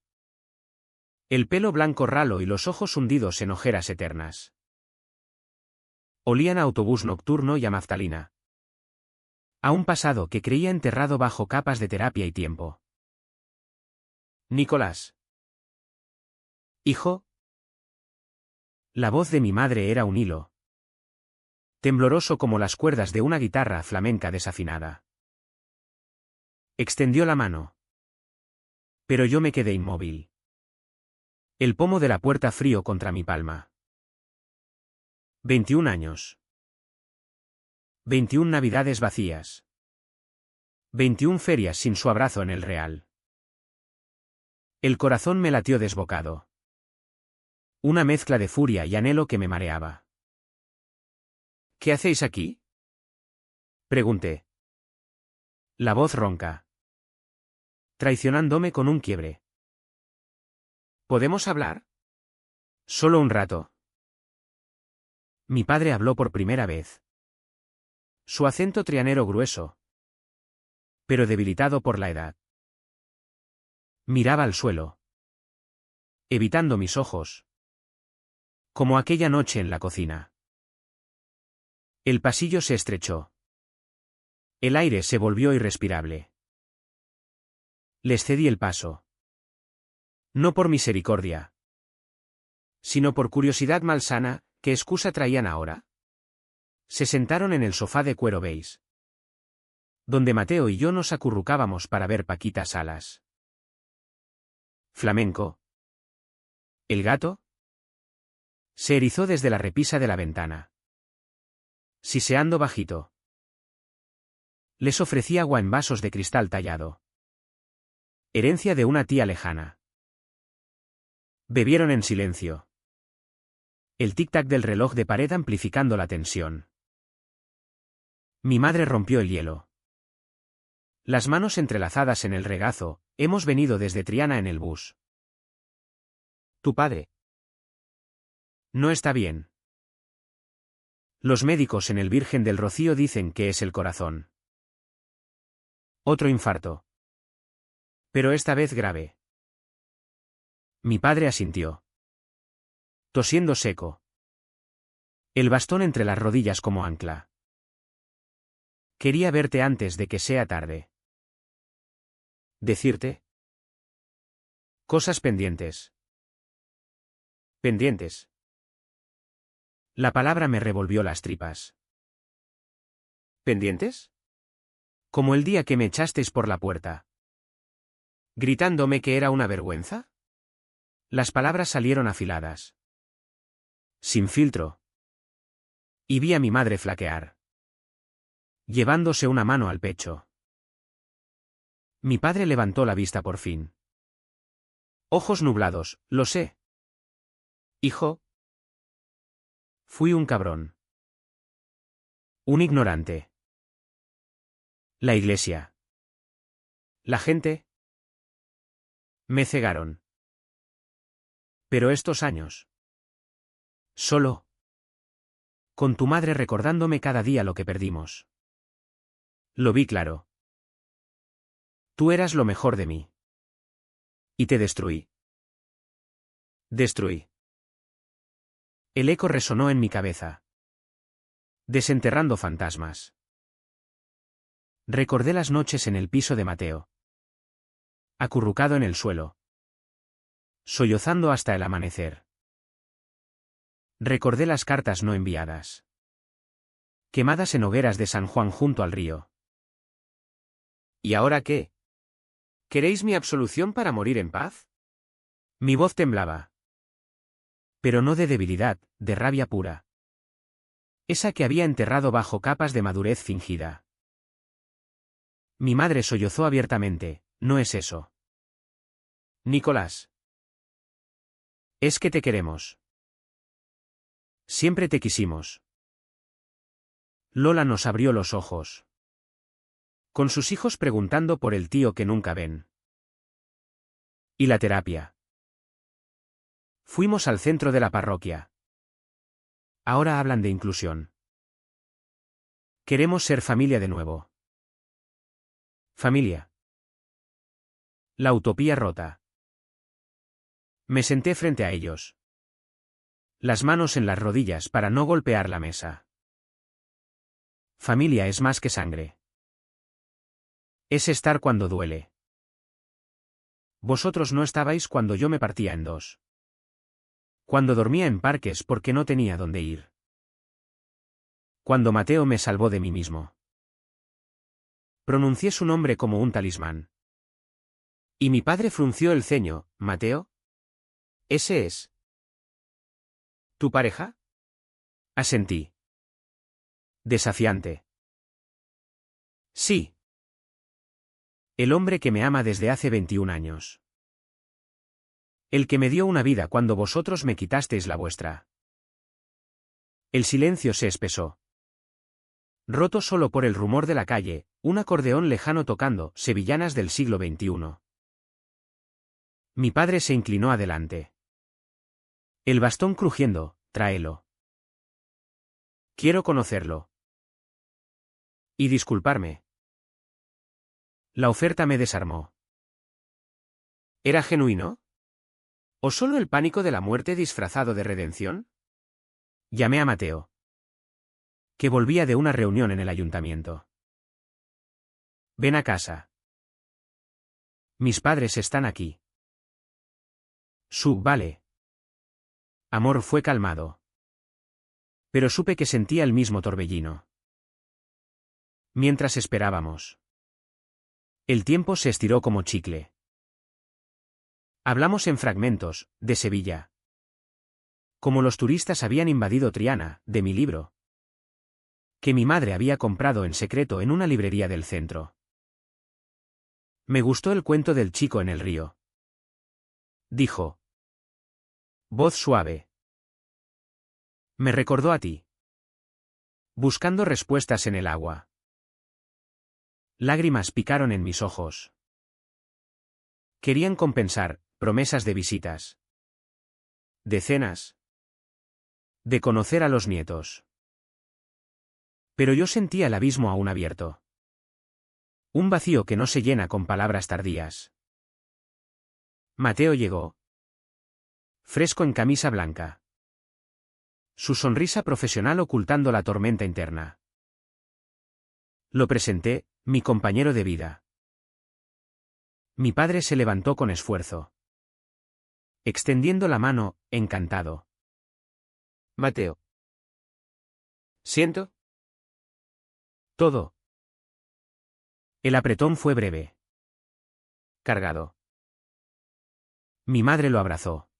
[SPEAKER 1] El pelo blanco ralo y los ojos hundidos en ojeras eternas. Olían a autobús nocturno y a naftalina. A un pasado que creía enterrado bajo capas de terapia y tiempo. Nicolás. Hijo. La voz de mi madre era un hilo. Tembloroso como las cuerdas de una guitarra flamenca desafinada. Extendió la mano. Pero yo me quedé inmóvil. El pomo de la puerta frío contra mi palma. 21 años. 21 navidades vacías. 21 ferias sin su abrazo en el Real. El corazón me latió desbocado. Una mezcla de furia y anhelo que me mareaba. ¿Qué hacéis aquí? Pregunté. La voz ronca. Traicionándome con un quiebre. ¿Podemos hablar? Solo un rato. Mi padre habló por primera vez. Su acento trianero grueso, pero debilitado por la edad. Miraba al suelo, evitando mis ojos. Como aquella noche en la cocina. El pasillo se estrechó. El aire se volvió irrespirable. Les cedí el paso. No por misericordia, sino por curiosidad malsana. ¿Qué excusa traían ahora? Se sentaron en el sofá de cuero beige, donde Mateo y yo nos acurrucábamos para ver Paquita Salas. Flamenco. ¿El gato? Se erizó desde la repisa de la ventana, siseando bajito. Les ofrecí agua en vasos de cristal tallado. Herencia de una tía lejana. Bebieron en silencio. El tic-tac del reloj de pared amplificando la tensión. Mi madre rompió el hielo. Las manos entrelazadas en el regazo. Hemos venido desde Triana en el bus. ¿Tu padre? No está bien. Los médicos en el Virgen del Rocío dicen que es el corazón. Otro infarto. Pero esta vez grave. Mi padre asintió. Tosiendo seco. El bastón entre las rodillas como ancla. Quería verte antes de que sea tarde. ¿Decirte? Cosas pendientes. Pendientes. La palabra me revolvió las tripas. ¿Pendientes? Como el día que me echasteis por la puerta. ¿Gritándome que era una vergüenza? Las palabras salieron afiladas. Sin filtro. Y vi a mi madre flaquear. Llevándose una mano al pecho. Mi padre levantó la vista por fin. Ojos nublados, lo sé. Hijo. Fui un cabrón. Un ignorante. La iglesia. La gente. Me cegaron. Pero estos años. Solo. Con tu madre recordándome cada día lo que perdimos. Lo vi claro. Tú eras lo mejor de mí. Y te destruí. Destruí. El eco resonó en mi cabeza. Desenterrando fantasmas. Recordé las noches en el piso de Mateo. Acurrucado en el suelo. Sollozando hasta el amanecer. Recordé las cartas no enviadas. Quemadas en hogueras de San Juan junto al río. ¿Y ahora qué? ¿Queréis mi absolución para morir en paz? Mi voz temblaba. Pero no de debilidad, de rabia pura. Esa que había enterrado bajo capas de madurez fingida. Mi madre sollozó abiertamente. No es eso. Nicolás. Es que te queremos. Siempre te quisimos. Lola nos abrió los ojos. Con sus hijos preguntando por el tío que nunca ven. ¿Y la terapia? Fuimos al centro de la parroquia. Ahora hablan de inclusión. Queremos ser familia de nuevo. Familia. La utopía rota. Me senté frente a ellos. Las manos en las rodillas para no golpear la mesa. Familia es más que sangre. Es estar cuando duele. Vosotros no estabais cuando yo me partía en dos. Cuando dormía en parques porque no tenía dónde ir. Cuando Mateo me salvó de mí mismo. Pronuncié su nombre como un talismán. Y mi padre frunció el ceño. ¿Mateo? ¿Ese es tu pareja? Asentí. Desafiante. Sí. El hombre que me ama desde hace 21 años. El que me dio una vida cuando vosotros me quitasteis la vuestra. El silencio se espesó. Roto solo por el rumor de la calle, un acordeón lejano tocando sevillanas del siglo XXI. Mi padre se inclinó adelante. El bastón crujiendo, tráelo. Quiero conocerlo. Y disculparme. La oferta me desarmó. ¿Era genuino? ¿O solo el pánico de la muerte disfrazado de redención? Llamé a Mateo, que volvía de una reunión en el ayuntamiento. Ven a casa. Mis padres están aquí. Vale. Amor fue calmado. Pero supe que sentía el mismo torbellino. Mientras esperábamos. El tiempo se estiró como chicle. Hablamos en fragmentos, de Sevilla. Como los turistas habían invadido Triana, de mi libro. Que mi madre había comprado en secreto en una librería del centro. Me gustó el cuento del chico en el río. Dijo. Voz suave. Me recordó a ti. Buscando respuestas en el agua. Lágrimas picaron en mis ojos. Querían compensar, promesas de visitas. De cenas. De conocer a los nietos. Pero yo sentía el abismo aún abierto. Un vacío que no se llena con palabras tardías. Mateo llegó. Fresco en camisa blanca. Su sonrisa profesional ocultando la tormenta interna. Lo presenté, mi compañero de vida. Mi padre se levantó con esfuerzo. Extendiendo la mano, encantado. Mateo. ¿Siento? Todo. El apretón fue breve. Cargado. Mi madre lo abrazó.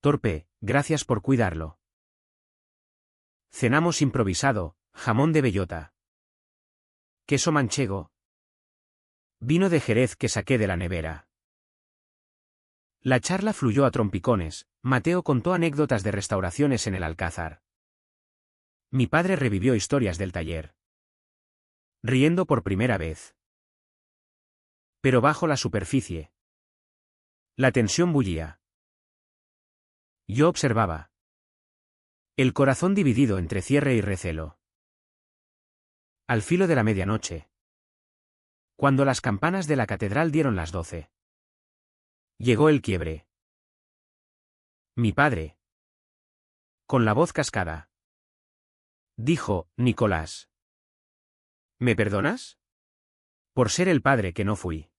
[SPEAKER 1] Torpe, gracias por cuidarlo. Cenamos improvisado, jamón de bellota. Queso manchego. Vino de Jerez que saqué de la nevera. La charla fluyó a trompicones. Mateo contó anécdotas de restauraciones en el Alcázar. Mi padre revivió historias del taller. Riendo por primera vez. Pero bajo la superficie. La tensión bullía. Yo observaba. El corazón dividido entre cierre y recelo. Al filo de la medianoche. Cuando las campanas de la catedral dieron las 12. Llegó el quiebre. Mi padre. Con la voz cascada. Dijo, Nicolás. ¿Me perdonas? Por ser el padre que no fui.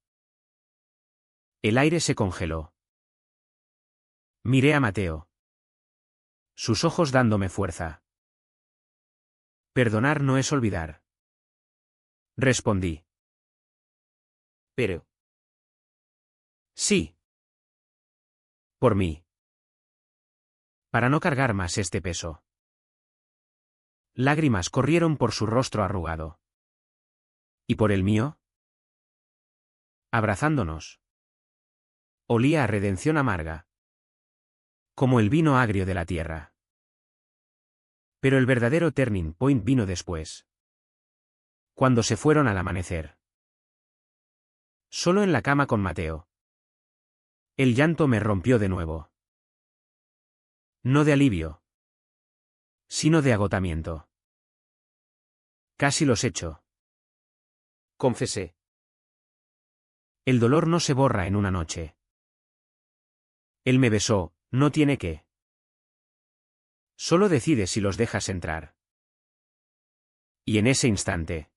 [SPEAKER 1] El aire se congeló. Miré a Mateo. Sus ojos dándome fuerza. Perdonar no es olvidar. Respondí. Pero. Sí. Por mí. Para no cargar más este peso. Lágrimas corrieron por su rostro arrugado. ¿Y por el mío? Abrazándonos. Olía a redención amarga. Como el vino agrio de la tierra. Pero el verdadero turning point vino después. Cuando se fueron al amanecer. Solo en la cama con Mateo. El llanto me rompió de nuevo. No de alivio. Sino de agotamiento. Casi los echo. Confesé. El dolor no se borra en una noche. Él me besó, no tiene que. Solo decide si los dejas entrar. Y en ese instante.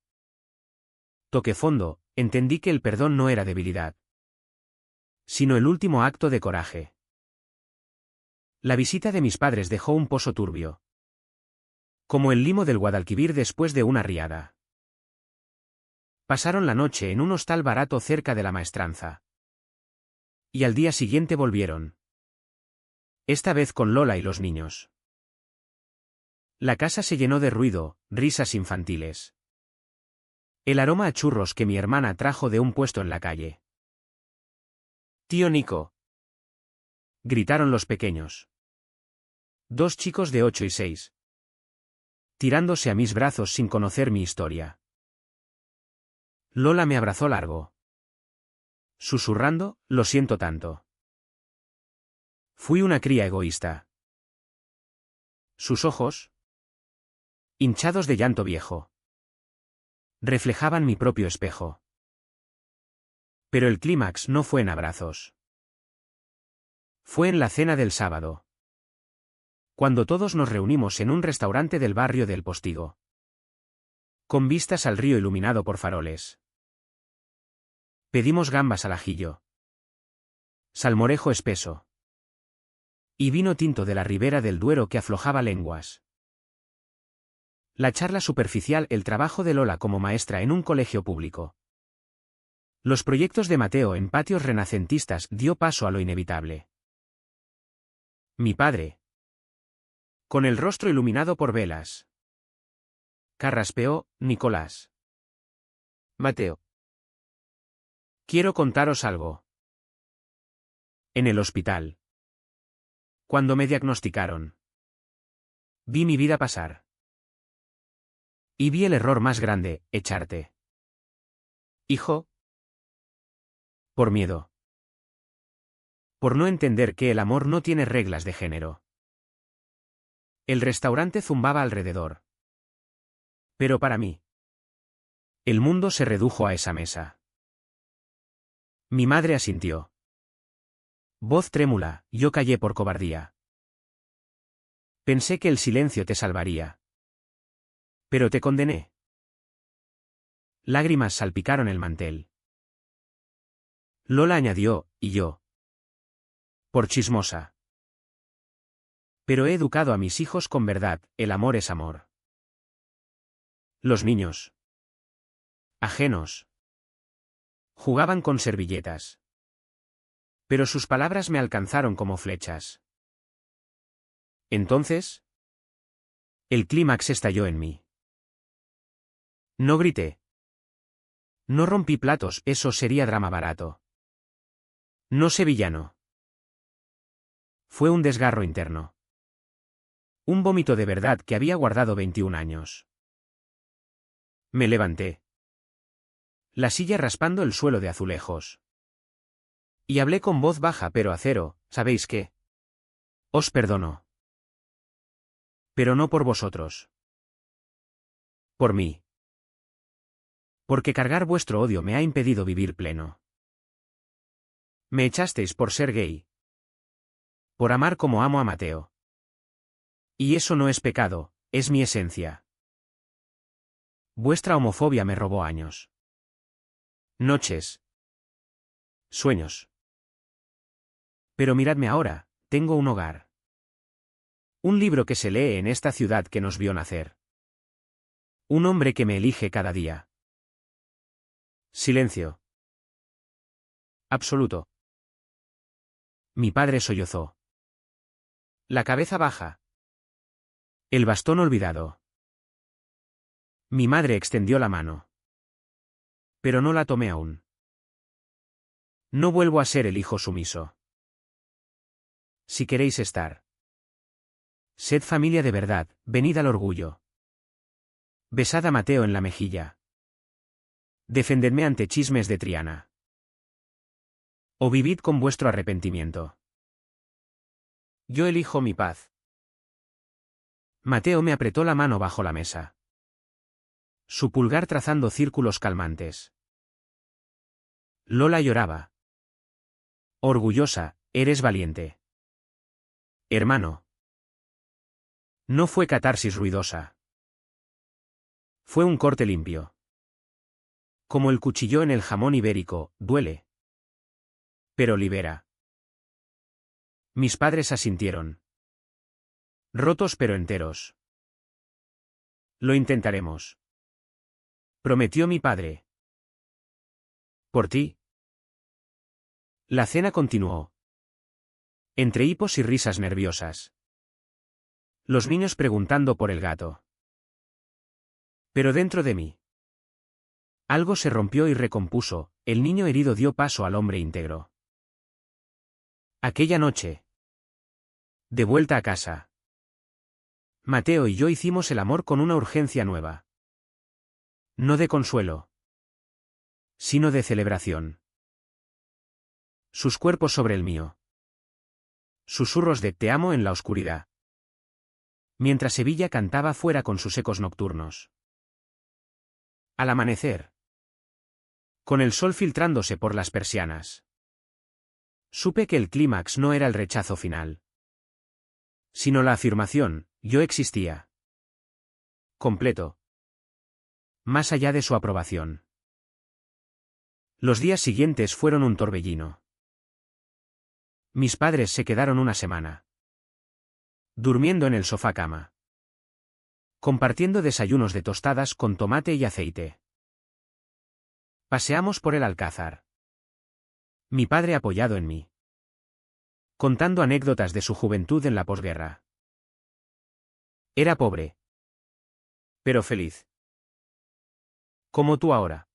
[SPEAKER 1] Toqué fondo, entendí que el perdón no era debilidad, sino el último acto de coraje. La visita de mis padres dejó un pozo turbio. Como el limo del Guadalquivir después de una riada. Pasaron la noche en un hostal barato cerca de la Maestranza. Y al día siguiente volvieron. Esta vez con Lola y los niños. La casa se llenó de ruido, risas infantiles. El aroma a churros que mi hermana trajo de un puesto en la calle. «Tío Nico», gritaron los pequeños. Dos chicos de 8 y 6. Tirándose a mis brazos sin conocer mi historia. Lola me abrazó largo. Susurrando, «Lo siento tanto. Fui una cría egoísta». Sus ojos, hinchados de llanto viejo, reflejaban mi propio espejo. Pero el clímax no fue en abrazos. Fue en la cena del sábado. Cuando todos nos reunimos en un restaurante del barrio del Postigo. Con vistas al río iluminado por faroles. Pedimos gambas al ajillo. Salmorejo espeso. Y vino tinto de la ribera del Duero que aflojaba lenguas. La charla superficial, el trabajo de Lola como maestra en un colegio público. Los proyectos de Mateo en patios renacentistas dio paso a lo inevitable. Mi padre. Con el rostro iluminado por velas. Carraspeó, «Nicolás. Mateo. Quiero contaros algo». En el hospital. Cuando me diagnosticaron. Vi mi vida pasar. Y vi el error más grande, echarte. Hijo. Por miedo. Por no entender que el amor no tiene reglas de género. El restaurante zumbaba alrededor. Pero para mí. El mundo se redujo a esa mesa. Mi madre asintió. Voz trémula, yo callé por cobardía. Pensé que el silencio te salvaría. Pero te condené. Lágrimas salpicaron el mantel. Lola añadió, y yo. Por chismosa. Pero he educado a mis hijos con verdad, el amor es amor. Los niños. Ajenos. Jugaban con servilletas. Pero sus palabras me alcanzaron como flechas. Entonces. El clímax estalló en mí. No grité. No rompí platos, eso sería drama barato. No sé villano. Fue un desgarro interno. Un vómito de verdad que había guardado 21 años. Me levanté. La silla raspando el suelo de azulejos. Y hablé con voz baja pero acero, ¿sabéis qué? Os perdono. Pero no por vosotros. Por mí. Porque cargar vuestro odio me ha impedido vivir pleno. Me echasteis por ser gay. Por amar como amo a Mateo. Y eso no es pecado, es mi esencia. Vuestra homofobia me robó años. Noches. Sueños. Pero miradme ahora, tengo un hogar. Un libro que se lee en esta ciudad que nos vio nacer. Un hombre que me elige cada día. Silencio. Absoluto. Mi padre sollozó. La cabeza baja. El bastón olvidado. Mi madre extendió la mano. Pero no la tomé aún. No vuelvo a ser el hijo sumiso. Si queréis estar. Sed familia de verdad, venid al orgullo. Besad a Mateo en la mejilla. Defendedme ante chismes de Triana. O vivid con vuestro arrepentimiento. Yo elijo mi paz. Mateo me apretó la mano bajo la mesa. Su pulgar trazando círculos calmantes. Lola lloraba. Orgullosa, eres valiente. Hermano. No fue catarsis ruidosa. Fue un corte limpio. Como el cuchillo en el jamón ibérico, duele. Pero libera. Mis padres asintieron. Rotos pero enteros. Lo intentaremos. Prometió mi padre. ¿Por ti? La cena continuó. Entre hipos y risas nerviosas. Los niños preguntando por el gato. Pero dentro de mí. Algo se rompió y recompuso, el niño herido dio paso al hombre íntegro. Aquella noche. De vuelta a casa. Mateo y yo hicimos el amor con una urgencia nueva. No de consuelo. Sino de celebración. Sus cuerpos sobre el mío. Susurros de te amo en la oscuridad. Mientras Sevilla cantaba fuera con sus ecos nocturnos. Al amanecer. Con el sol filtrándose por las persianas. Supe que el clímax no era el rechazo final. Sino la afirmación, yo existía. Completo. Más allá de su aprobación. Los días siguientes fueron un torbellino. Mis padres se quedaron una semana. Durmiendo en el sofá cama. Compartiendo desayunos de tostadas con tomate y aceite. Paseamos por el Alcázar. Mi padre apoyado en mí. Contando anécdotas de su juventud en la posguerra. Era pobre. Pero feliz. Como tú ahora.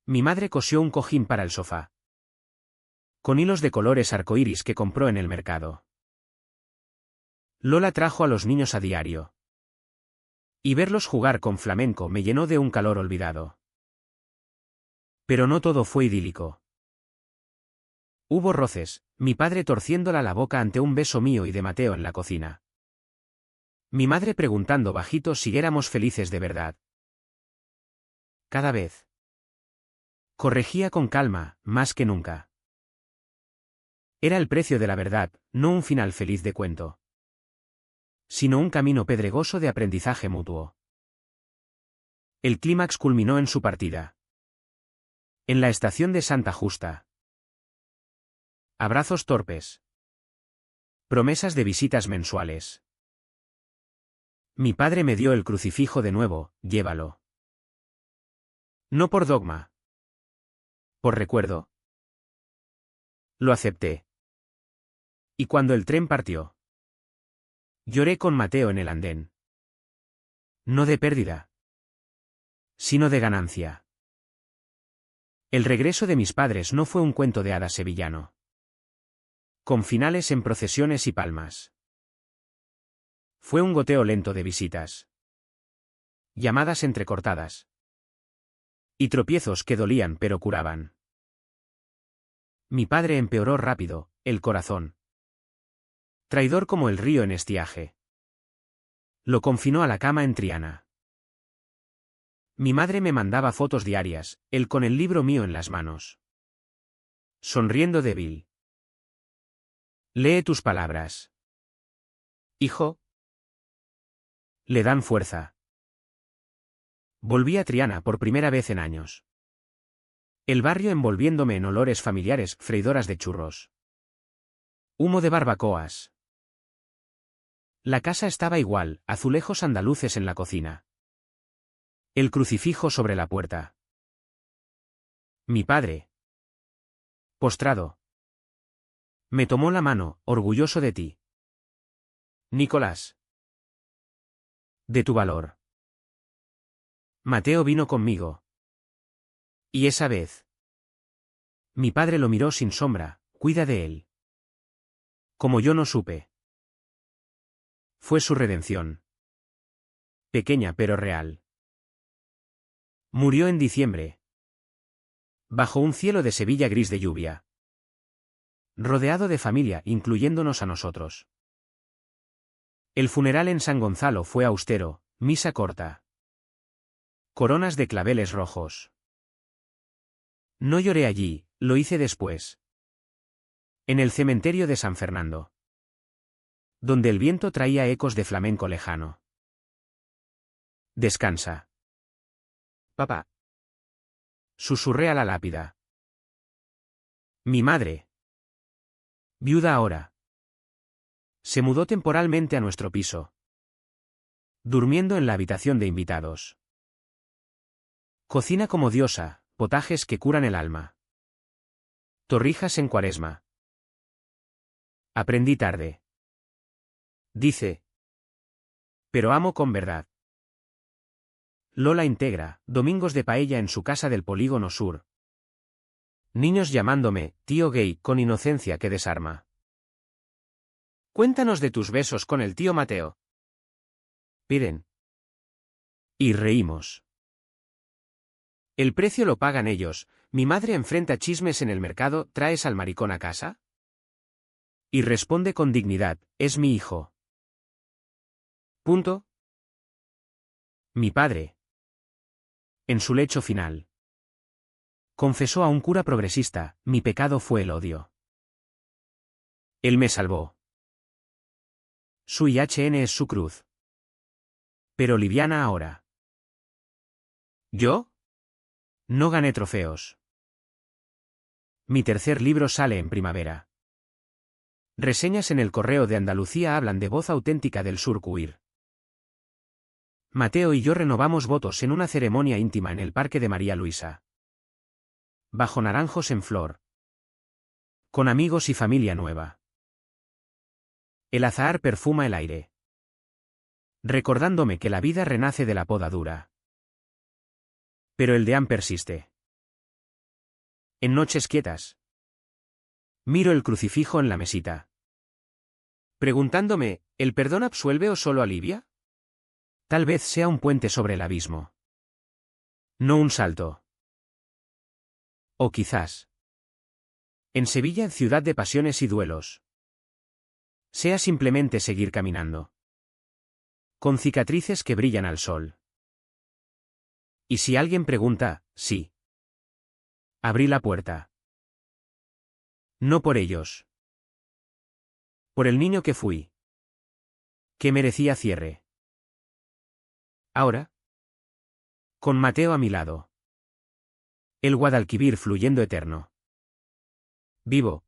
[SPEAKER 1] Mi madre cosió un cojín para el sofá. Con hilos de colores arcoíris que compró en el mercado. Lola trajo a los niños a diario. Y verlos jugar con flamenco me llenó de un calor olvidado. Pero no todo fue idílico. Hubo roces, mi padre torciéndola la boca ante un beso mío y de Mateo en la cocina. Mi madre preguntando bajito si éramos felices de verdad. Cada vez. Corregía con calma, más que nunca. Era el precio de la verdad, no un final feliz de cuento. Sino un camino pedregoso de aprendizaje mutuo. El clímax culminó en su partida. En la estación de Santa Justa. Abrazos torpes. Promesas de visitas mensuales. Mi padre me dio el crucifijo de nuevo, llévalo. No por dogma. Por recuerdo. Lo acepté. Y cuando el tren partió. Lloré con Mateo en el andén. No de pérdida. Sino de ganancia. El regreso de mis padres no fue un cuento de hadas sevillano. Con finales en procesiones y palmas. Fue un goteo lento de visitas. Llamadas entrecortadas. Y tropiezos que dolían pero curaban. Mi padre empeoró rápido, el corazón. Traidor como el río en estiaje. Lo confinó a la cama en Triana. Mi madre me mandaba fotos diarias, él con el libro mío en las manos. Sonriendo débil. Lee tus palabras. Hijo. Le dan fuerza. Volví a Triana por primera vez en años. El barrio envolviéndome en olores familiares, freidoras de churros. Humo de barbacoas. La casa estaba igual, azulejos andaluces en la cocina. El crucifijo sobre la puerta. Mi padre. Postrado. Me tomó la mano, orgulloso de ti. Nicolás. De tu valor. Mateo vino conmigo. Y esa vez. Mi padre lo miró sin sombra, cuida de él. Como yo no supe. Fue su redención. Pequeña pero real. Murió en diciembre. Bajo un cielo de Sevilla gris de lluvia. Rodeado de familia, incluyéndonos a nosotros. El funeral en San Gonzalo fue austero, misa corta. Coronas de claveles rojos. No lloré allí, lo hice después. En el cementerio de San Fernando. Donde el viento traía ecos de flamenco lejano. Descansa. Papá. Susurré a la lápida. Mi madre. Viuda ahora. Se mudó temporalmente a nuestro piso. Durmiendo en la habitación de invitados. Cocina como diosa, potajes que curan el alma. Torrijas en Cuaresma. Aprendí tarde. Dice. Pero amo con verdad. Lola integra, domingos de paella en su casa del Polígono Sur. Niños llamándome, tío gay, con inocencia que desarma. Cuéntanos de tus besos con el tío Mateo. Piden. Y reímos. El precio lo pagan ellos. Mi madre enfrenta chismes en el mercado. ¿Traes al maricón a casa? Y responde con dignidad, es mi hijo. Punto. Mi padre. En su lecho final. Confesó a un cura progresista, mi pecado fue el odio. Él me salvó. Su IHN es su cruz. Pero liviana ahora. ¿Yo? No gané trofeos. Mi tercer libro sale en primavera. Reseñas en el Correo de Andalucía hablan de voz auténtica del sur queer. Mateo y yo renovamos votos en una ceremonia íntima en el Parque de María Luisa. Bajo naranjos en flor. Con amigos y familia nueva. El azahar perfuma el aire. Recordándome que la vida renace de la poda dura. Pero el deán persiste. En noches quietas. Miro el crucifijo en la mesita. Preguntándome, ¿el perdón absuelve o solo alivia? Tal vez sea un puente sobre el abismo. No un salto. O quizás. En Sevilla, ciudad de pasiones y duelos. Sea simplemente seguir caminando. Con cicatrices que brillan al sol. Y si alguien pregunta, sí. Abrí la puerta. No por ellos. Por el niño que fui. Que merecía cierre. Ahora. Con Mateo a mi lado. El Guadalquivir fluyendo eterno. Vivo.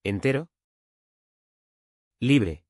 [SPEAKER 1] Entero. Libre.